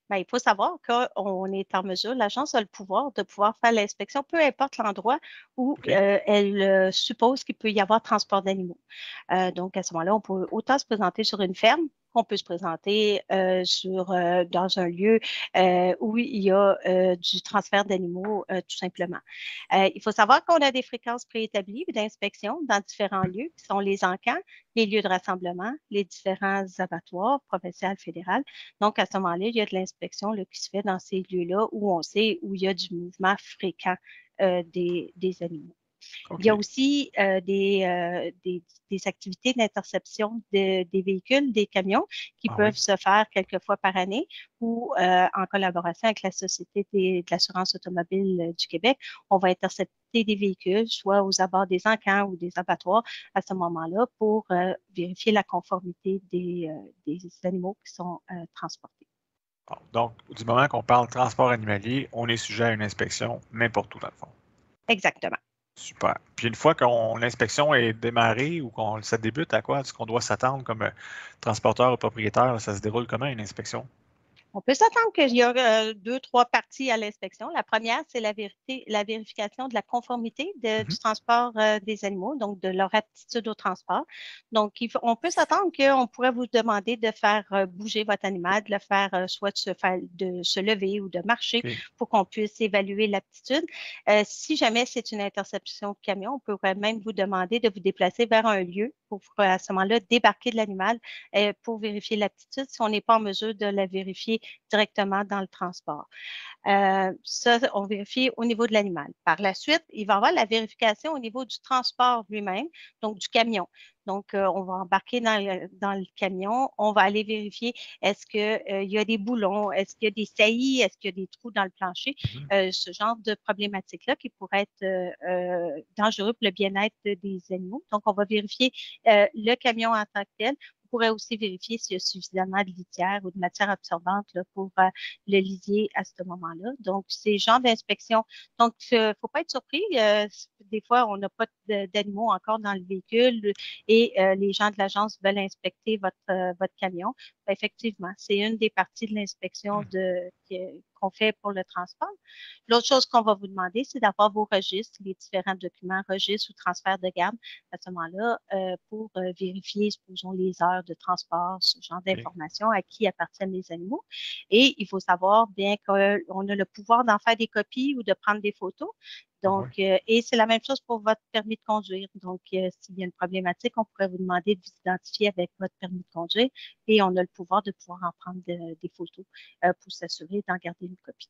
Bien, il faut savoir qu'on est en mesure, l'agence a le pouvoir de pouvoir faire l'inspection, peu importe l'endroit où OK. elle suppose qu'il peut y avoir transport d'animaux. Donc, à ce moment-là, on peut autant se présenter sur une ferme qu'on peut se présenter dans un lieu où il y a du transfert d'animaux, tout simplement. Il faut savoir qu'on a des fréquences préétablies d'inspection dans différents lieux, qui sont les encans, les lieux de rassemblement, les différents abattoirs provinciaux, fédéraux. Donc, à ce moment-là, il y a de l'inspection qui se fait dans ces lieux-là où on sait où il y a du mouvement fréquent des animaux. Il y a OK. aussi des activités d'interception des véhicules, des camions qui peuvent se faire quelques fois par année ou en collaboration avec la Société de l'assurance automobile du Québec, on va intercepter des véhicules, soit aux abords des encans ou des abattoirs à ce moment-là pour vérifier la conformité des animaux qui sont transportés. Bon, donc, du moment qu'on parle transport animalier, on est sujet à une inspection n'importe où dans le fond. Exactement. Super. Puis une fois que l'inspection est démarrée ou qu'on ça débute, à quoi est-ce qu'on doit s'attendre comme transporteur ou propriétaire? Ça se déroule comment une inspection? On peut s'attendre qu'il y a deux, trois parties à l'inspection. La première, c'est la vérification de la conformité du transport des animaux, donc de leur aptitude au transport. Donc, on peut s'attendre qu'on pourrait vous demander de faire bouger votre animal, de le faire soit de se lever ou de marcher pour qu'on puisse évaluer l'aptitude. Si jamais c'est une interception de camion, on pourrait même vous demander de vous déplacer vers un lieu pour à ce moment-là débarquer de l'animal pour vérifier l'aptitude si on n'est pas en mesure de la vérifier directement dans le transport. Ça, on vérifie au niveau de l'animal. Par la suite, il va y avoir la vérification au niveau du transport lui-même, donc du camion. Donc, on va embarquer dans le camion, on va aller vérifier est-ce qu'il y a des boulons, est-ce qu'il y a des saillies, est-ce qu'il y a des trous dans le plancher, ce genre de problématiques-là qui pourraient être dangereux pour le bien-être des animaux. Donc, on va vérifier le camion en tant que tel. On pourrait aussi vérifier s'il y a suffisamment de litière ou de matière absorbante là, pour le lisier à ce moment-là. Donc, ces genres d'inspection. Donc, il ne faut pas être surpris. Des fois, on n'a pas d'animaux encore dans le véhicule et les gens de l'agence veulent inspecter votre camion. Ben, effectivement, c'est une des parties de l'inspection qu'on fait pour le transport. L'autre chose qu'on va vous demander, c'est d'avoir vos registres, les différents documents, registres ou transferts de garde à ce moment-là pour vérifier, supposons, les heures de transport, ce genre d'informations, à qui appartiennent les animaux. Et il faut savoir bien qu'on a le pouvoir d'en faire des copies ou de prendre des photos. Donc, et c'est la même chose pour votre permis de conduire. Donc, s'il y a une problématique, on pourrait vous demander de vous identifier avec votre permis de conduire et on a le pouvoir de pouvoir en prendre des photos pour s'assurer d'en garder une copie.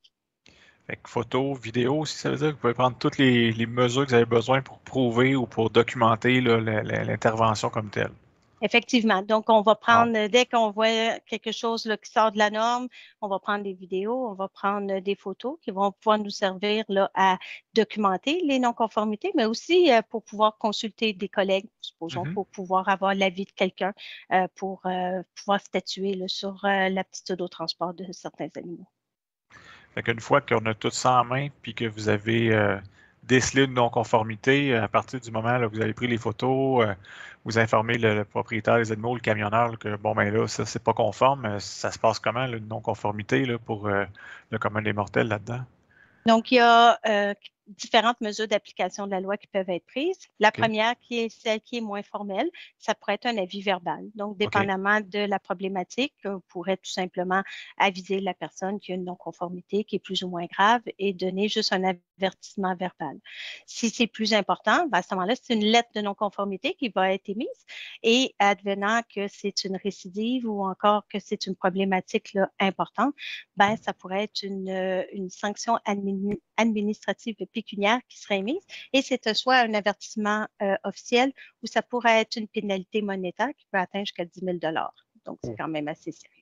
Fait que photos, vidéos aussi, ça veut dire que vous pouvez prendre toutes les mesures que vous avez besoin pour prouver ou pour documenter là, l'intervention comme telle. Effectivement. Donc, on va Ah, prendre, dès qu'on voit quelque chose là, qui sort de la norme, on va prendre des vidéos, on va prendre des photos qui vont pouvoir nous servir là, à documenter les non-conformités, mais aussi pour pouvoir consulter des collègues, supposons, mhm. pour pouvoir avoir l'avis de quelqu'un, pour pouvoir statuer là, sur l'aptitude au transport de certains animaux. Fait qu'une fois qu'on a tout ça en main, puis que vous avez décelé une non-conformité, à partir du moment où vous avez pris les photos, vous informez le propriétaire des animaux, le camionneur, là, que bon, ben là, ça, c'est pas conforme. Ça se passe comment, là, une non-conformité là, pour le commun des mortels là-dedans? Donc, il y a différentes mesures d'application de la loi qui peuvent être prises. La OK. première, qui est celle qui est moins formelle, ça pourrait être un avis verbal. Donc, OK. dépendamment de la problématique, on pourrait tout simplement aviser la personne qui a une non-conformité qui est plus ou moins grave et donner juste un avertissement verbal. Si c'est plus important, ben, à ce moment-là, c'est une lettre de non-conformité qui va être émise et advenant que c'est une récidive ou encore que c'est une problématique là, importante, ben, ça pourrait être une sanction administrative pécuniaire qui serait émise et c'est soit un avertissement officiel ou ça pourrait être une pénalité monétaire qui peut atteindre jusqu'à 10 000 $. Donc, c'est Oh. quand même assez sérieux.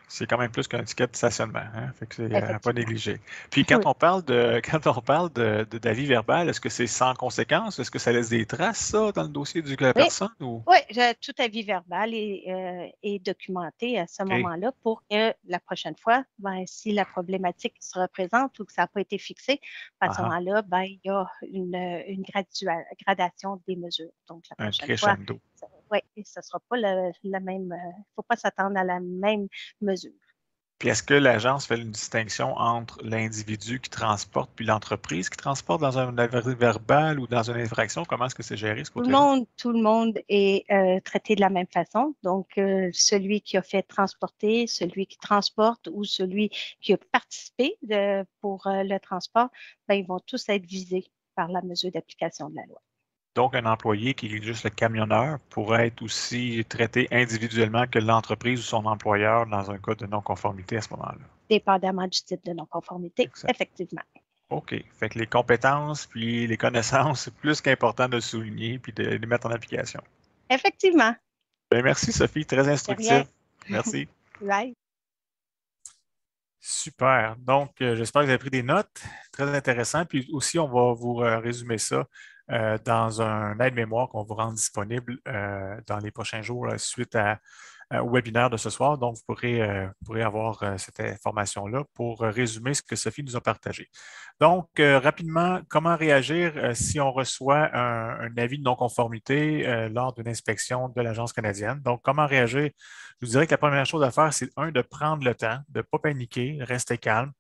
C'est quand même plus qu'un ticket de stationnement, hein? Fait que c'est à pas Effectivement. négliger. Puis quand Oui. on parle de quand on parle d'avis verbal, est-ce que c'est sans conséquence? Est-ce que ça laisse des traces, ça, dans le dossier de la Oui, personne ou oui, tout avis verbal est documenté à ce OK. moment-là pour que la prochaine fois, ben, si la problématique se représente ou que ça n'a pas été fixé, à Ah ce ah, moment-là, ben, il y a une gradation des mesures. Donc, la un prochaine fois, crescendo. oui, ce ne sera pas la même, il ne faut pas s'attendre à la même mesure. Puis est-ce que l'agence fait une distinction entre l'individu qui transporte puis l'entreprise qui transporte dans un avis verbal ou dans une infraction? Comment est-ce que c'est géré ce côté-là? Tout le monde est traité de la même façon. Donc, celui qui a fait transporter, celui qui transporte ou celui qui a participé pour le transport, ben, ils vont tous être visés par la mesure d'application de la loi, Donc, un employé qui est juste le camionneur pourrait être aussi traité individuellement que l'entreprise ou son employeur dans un cas de non-conformité à ce moment-là. dépendamment du type de non-conformité, Exact. effectivement. OK. Fait que les compétences puis les connaissances, c'est plus qu'important de le souligner puis de les mettre en application. Effectivement. Bien, merci, Sophie. Très De instructif. rien. Merci. Right. Super. Donc, j'espère que vous avez pris des notes. Très intéressant. Puis aussi, on va vous résumer ça dans un aide-mémoire qu'on vous rend disponible dans les prochains jours suite au webinaire de ce soir. Donc, vous pourrez avoir cette information-là pour résumer ce que Sophie nous a partagé. Donc, rapidement, comment réagir si on reçoit un avis de non-conformité lors d'une inspection de l'Agence canadienne? Donc, comment réagir? Je vous dirais que la première chose à faire, c'est de prendre le temps, de ne pas paniquer, rester calme,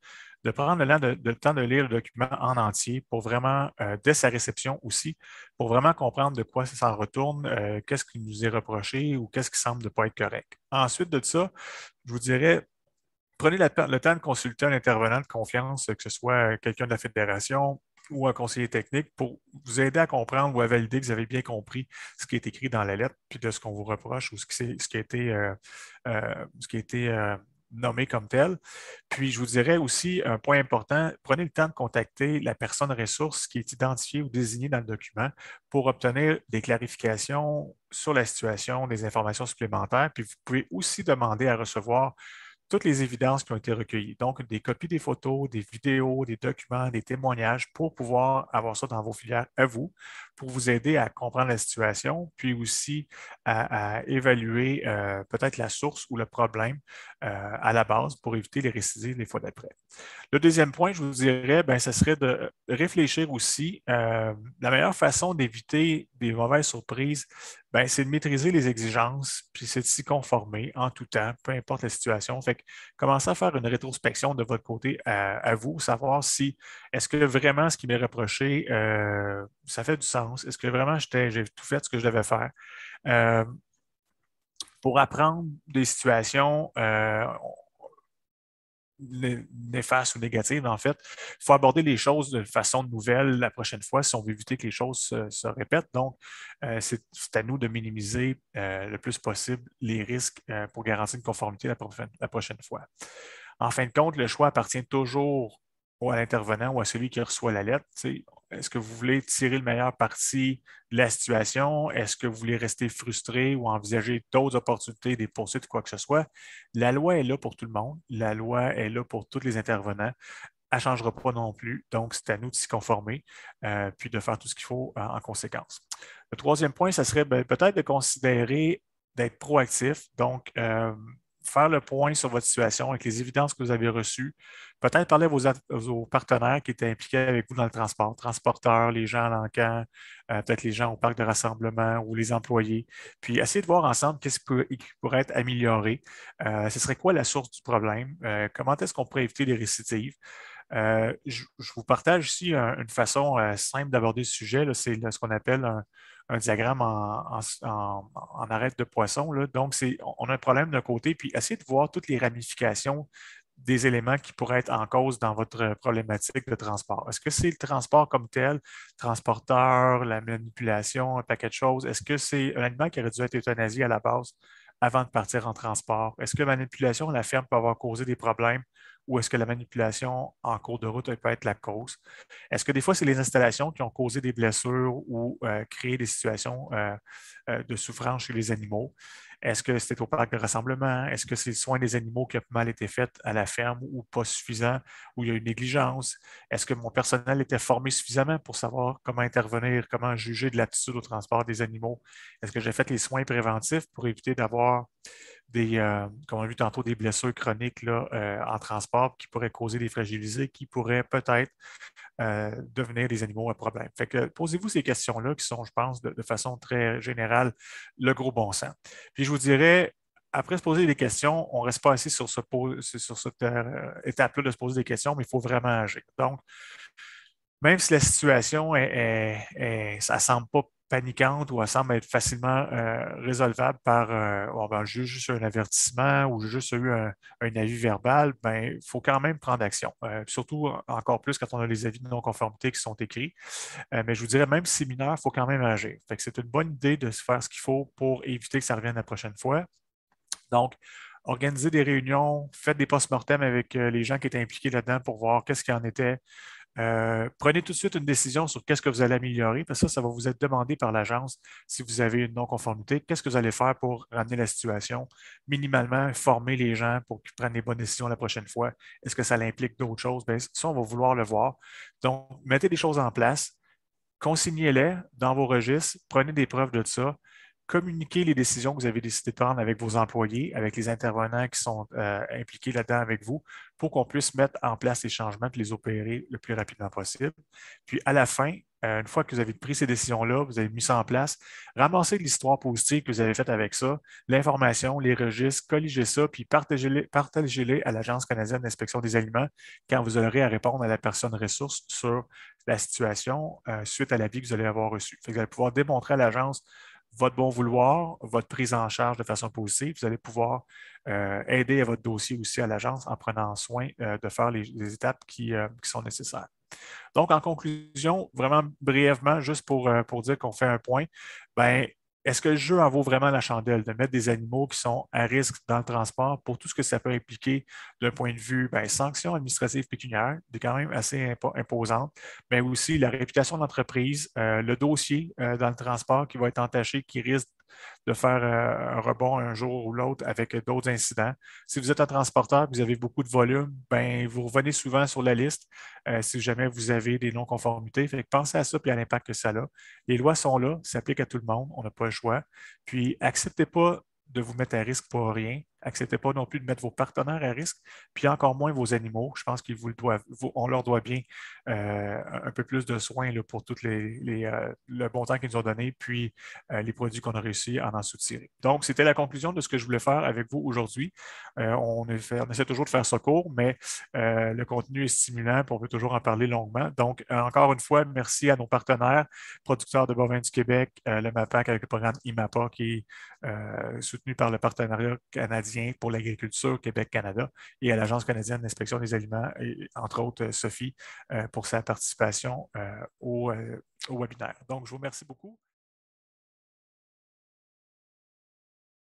de prendre le temps de lire le document en entier pour vraiment, dès sa réception aussi, pour vraiment comprendre de quoi ça s'en retourne, qu'est-ce qui nous est reproché ou qu'est-ce qui semble ne pas être correct. Ensuite de ça, je vous dirais, prenez le temps de consulter un intervenant de confiance, que ce soit quelqu'un de la fédération ou un conseiller technique, pour vous aider à comprendre ou à valider que vous avez bien compris ce qui est écrit dans la lettre, puis de ce qu'on vous reproche ou ce qui a été, ce qui a été nommé comme tel. Puis, je vous dirais aussi un point important, prenez le temps de contacter la personne ressource qui est identifiée ou désignée dans le document pour obtenir des clarifications sur la situation, des informations supplémentaires. Puis, vous pouvez aussi demander à recevoir toutes les évidences qui ont été recueillies. Donc, des copies des photos, des vidéos, des documents, des témoignages pour pouvoir avoir ça dans vos filières à vous, pour vous aider à comprendre la situation, puis aussi à évaluer peut-être la source ou le problème à la base pour éviter les récidives les fois d'après. Le deuxième point, je vous dirais, ben, ce serait de réfléchir aussi. La meilleure façon d'éviter des mauvaises surprises, ben, c'est de maîtriser les exigences, puis c'est de s'y conformer en tout temps, peu importe la situation. Fait que commencez à faire une rétrospection de votre côté à vous, savoir si est-ce que vraiment ce qui m'est reproché, ça fait du sens? Est-ce que vraiment j'ai tout fait ce que je devais faire? Euh, pour apprendre des situations, néfastes ou négatives, en fait. Il faut aborder les choses de façon nouvelle la prochaine fois si on veut éviter que les choses se répètent. Donc, c'est à nous de minimiser le plus possible les risques pour garantir une conformité la prochaine fois. En fin de compte, le choix appartient toujours à l'intervenant ou à celui qui reçoit la lettre, est-ce que vous voulez tirer le meilleur parti de la situation? Est-ce que vous voulez rester frustré ou envisager d'autres opportunités, des poursuites ou quoi que ce soit? La loi est là pour tout le monde. La loi est là pour tous les intervenants. Elle ne changera pas non plus. Donc, c'est à nous de s'y conformer, puis de faire tout ce qu'il faut en conséquence. Le troisième point, ça serait peut-être de considérer d'être proactif. Donc, faire le point sur votre situation avec les évidences que vous avez reçues. Peut-être parler à vos partenaires qui étaient impliqués avec vous dans le transport, transporteurs, les gens à l'encan, peut-être les gens au parc de rassemblement ou les employés. Puis essayer de voir ensemble qu'est-ce qui pourrait être amélioré. Ce serait quoi la source du problème? Comment est-ce qu'on pourrait éviter les récidives? Je vous partage ici une façon simple d'aborder ce sujet. C'est ce qu'on appelle un diagramme en arête de poisson. Là. Donc, on a un problème d'un côté, puis essayez de voir toutes les ramifications des éléments qui pourraient être en cause dans votre problématique de transport. Est-ce que c'est le transport comme tel, transporteur, la manipulation, un paquet de choses? Est-ce que c'est un animal qui aurait dû être euthanasié à la base avant de partir en transport? Est-ce que la manipulation à la ferme peut avoir causé des problèmes ou est-ce que la manipulation en cours de route peut être la cause? Est-ce que des fois, c'est les installations qui ont causé des blessures ou créé des situations de souffrance chez les animaux? Est-ce que c'était au parc de rassemblement? Est-ce que c'est le soin des animaux qui a mal été fait à la ferme ou pas suffisant, ou il y a une négligence? Est-ce que mon personnel était formé suffisamment pour savoir comment intervenir, comment juger de l'aptitude au transport des animaux? Est-ce que j'ai fait les soins préventifs pour éviter d'avoir comme on a vu tantôt, des blessures chroniques là, en transport qui pourraient causer des fragilisés, qui pourraient peut-être devenir des animaux à problème. Fait que posez-vous ces questions-là qui sont, je pense, de façon très générale, le gros bon sens. Puis je vous dirais, après se poser des questions, on ne reste pas assis sur cette étape-là de se poser des questions, mais il faut vraiment agir. Donc, même si la situation ça ne semble pas paniquante ou elle semble être facilement résolvable par juste un avertissement ou juste eu un avis verbal, ben, il faut quand même prendre action. Surtout encore plus quand on a les avis de non-conformité qui sont écrits. Mais je vous dirais, même si c'est mineur, il faut quand même agir. Fait que c'est une bonne idée de se faire ce qu'il faut pour éviter que ça revienne la prochaine fois. Donc, organisez des réunions, faites des post-mortem avec les gens qui étaient impliqués là-dedans pour voir qu'est-ce qu'il en était. Prenez tout de suite une décision sur qu'est-ce que vous allez améliorer, parce que ça va vous être demandé par l'agence si vous avez une non-conformité. Qu'est-ce que vous allez faire pour ramener la situation? Minimalement, former les gens pour qu'ils prennent les bonnes décisions la prochaine fois. Est-ce que ça implique d'autres choses? Bien, ça, on va vouloir le voir. Donc, mettez des choses en place, consignez-les dans vos registres, prenez des preuves de ça, communiquez les décisions que vous avez décidé de prendre avec vos employés, avec les intervenants qui sont impliqués là-dedans avec vous, pour qu'on puisse mettre en place les changements et les opérer le plus rapidement possible. Puis à la fin, une fois que vous avez pris ces décisions-là, vous avez mis ça en place, ramassez l'histoire positive que vous avez faite avec ça, l'information, les registres, colligez ça, puis partagez-les à l'Agence canadienne d'inspection des aliments quand vous aurez à répondre à la personne ressource sur la situation suite à l'avis que vous allez avoir reçu. Vous allez pouvoir démontrer à l'agence votre bon vouloir, votre prise en charge de façon positive. Vous allez pouvoir aider à votre dossier aussi à l'agence en prenant soin de faire les étapes qui sont nécessaires. Donc, en conclusion, vraiment brièvement, juste pour dire qu'on fait un point, ben, est-ce que le jeu en vaut vraiment la chandelle de mettre des animaux qui sont à risque dans le transport pour tout ce que ça peut impliquer d'un point de vue sanctions administratives pécuniaires, des quand même assez imposantes, mais aussi la réputation de l'entreprise, le dossier dans le transport qui va être entaché, qui risque de faire un rebond un jour ou l'autre avec d'autres incidents. Si vous êtes un transporteur et que vous avez beaucoup de volume, ben, vous revenez souvent sur la liste si jamais vous avez des non-conformités. Fait que pensez à ça et à l'impact que ça a. Les lois sont là, ça s'applique à tout le monde, on n'a pas le choix. Puis, acceptez pas de vous mettre à risque pour rien. Acceptez pas non plus de mettre vos partenaires à risque, puis encore moins vos animaux. Je pense qu'ils vous le doivent, on leur doit bien un peu plus de soins là, pour tout le bon temps qu'ils nous ont donné, puis les produits qu'on a réussi à en soutirer. Donc, c'était la conclusion de ce que je voulais faire avec vous aujourd'hui. On essaie toujours de faire ça court, mais le contenu est stimulant, puis on veut toujours en parler longuement. Donc, encore une fois, merci à nos partenaires, producteurs de bovins du Québec, le MAPAC avec le programme IMAPA qui est soutenu par le partenariat canadien pour l'agriculture Québec-Canada et à l'Agence canadienne d'inspection des aliments, et, entre autres Sophie, pour sa participation au webinaire. Donc, je vous remercie beaucoup.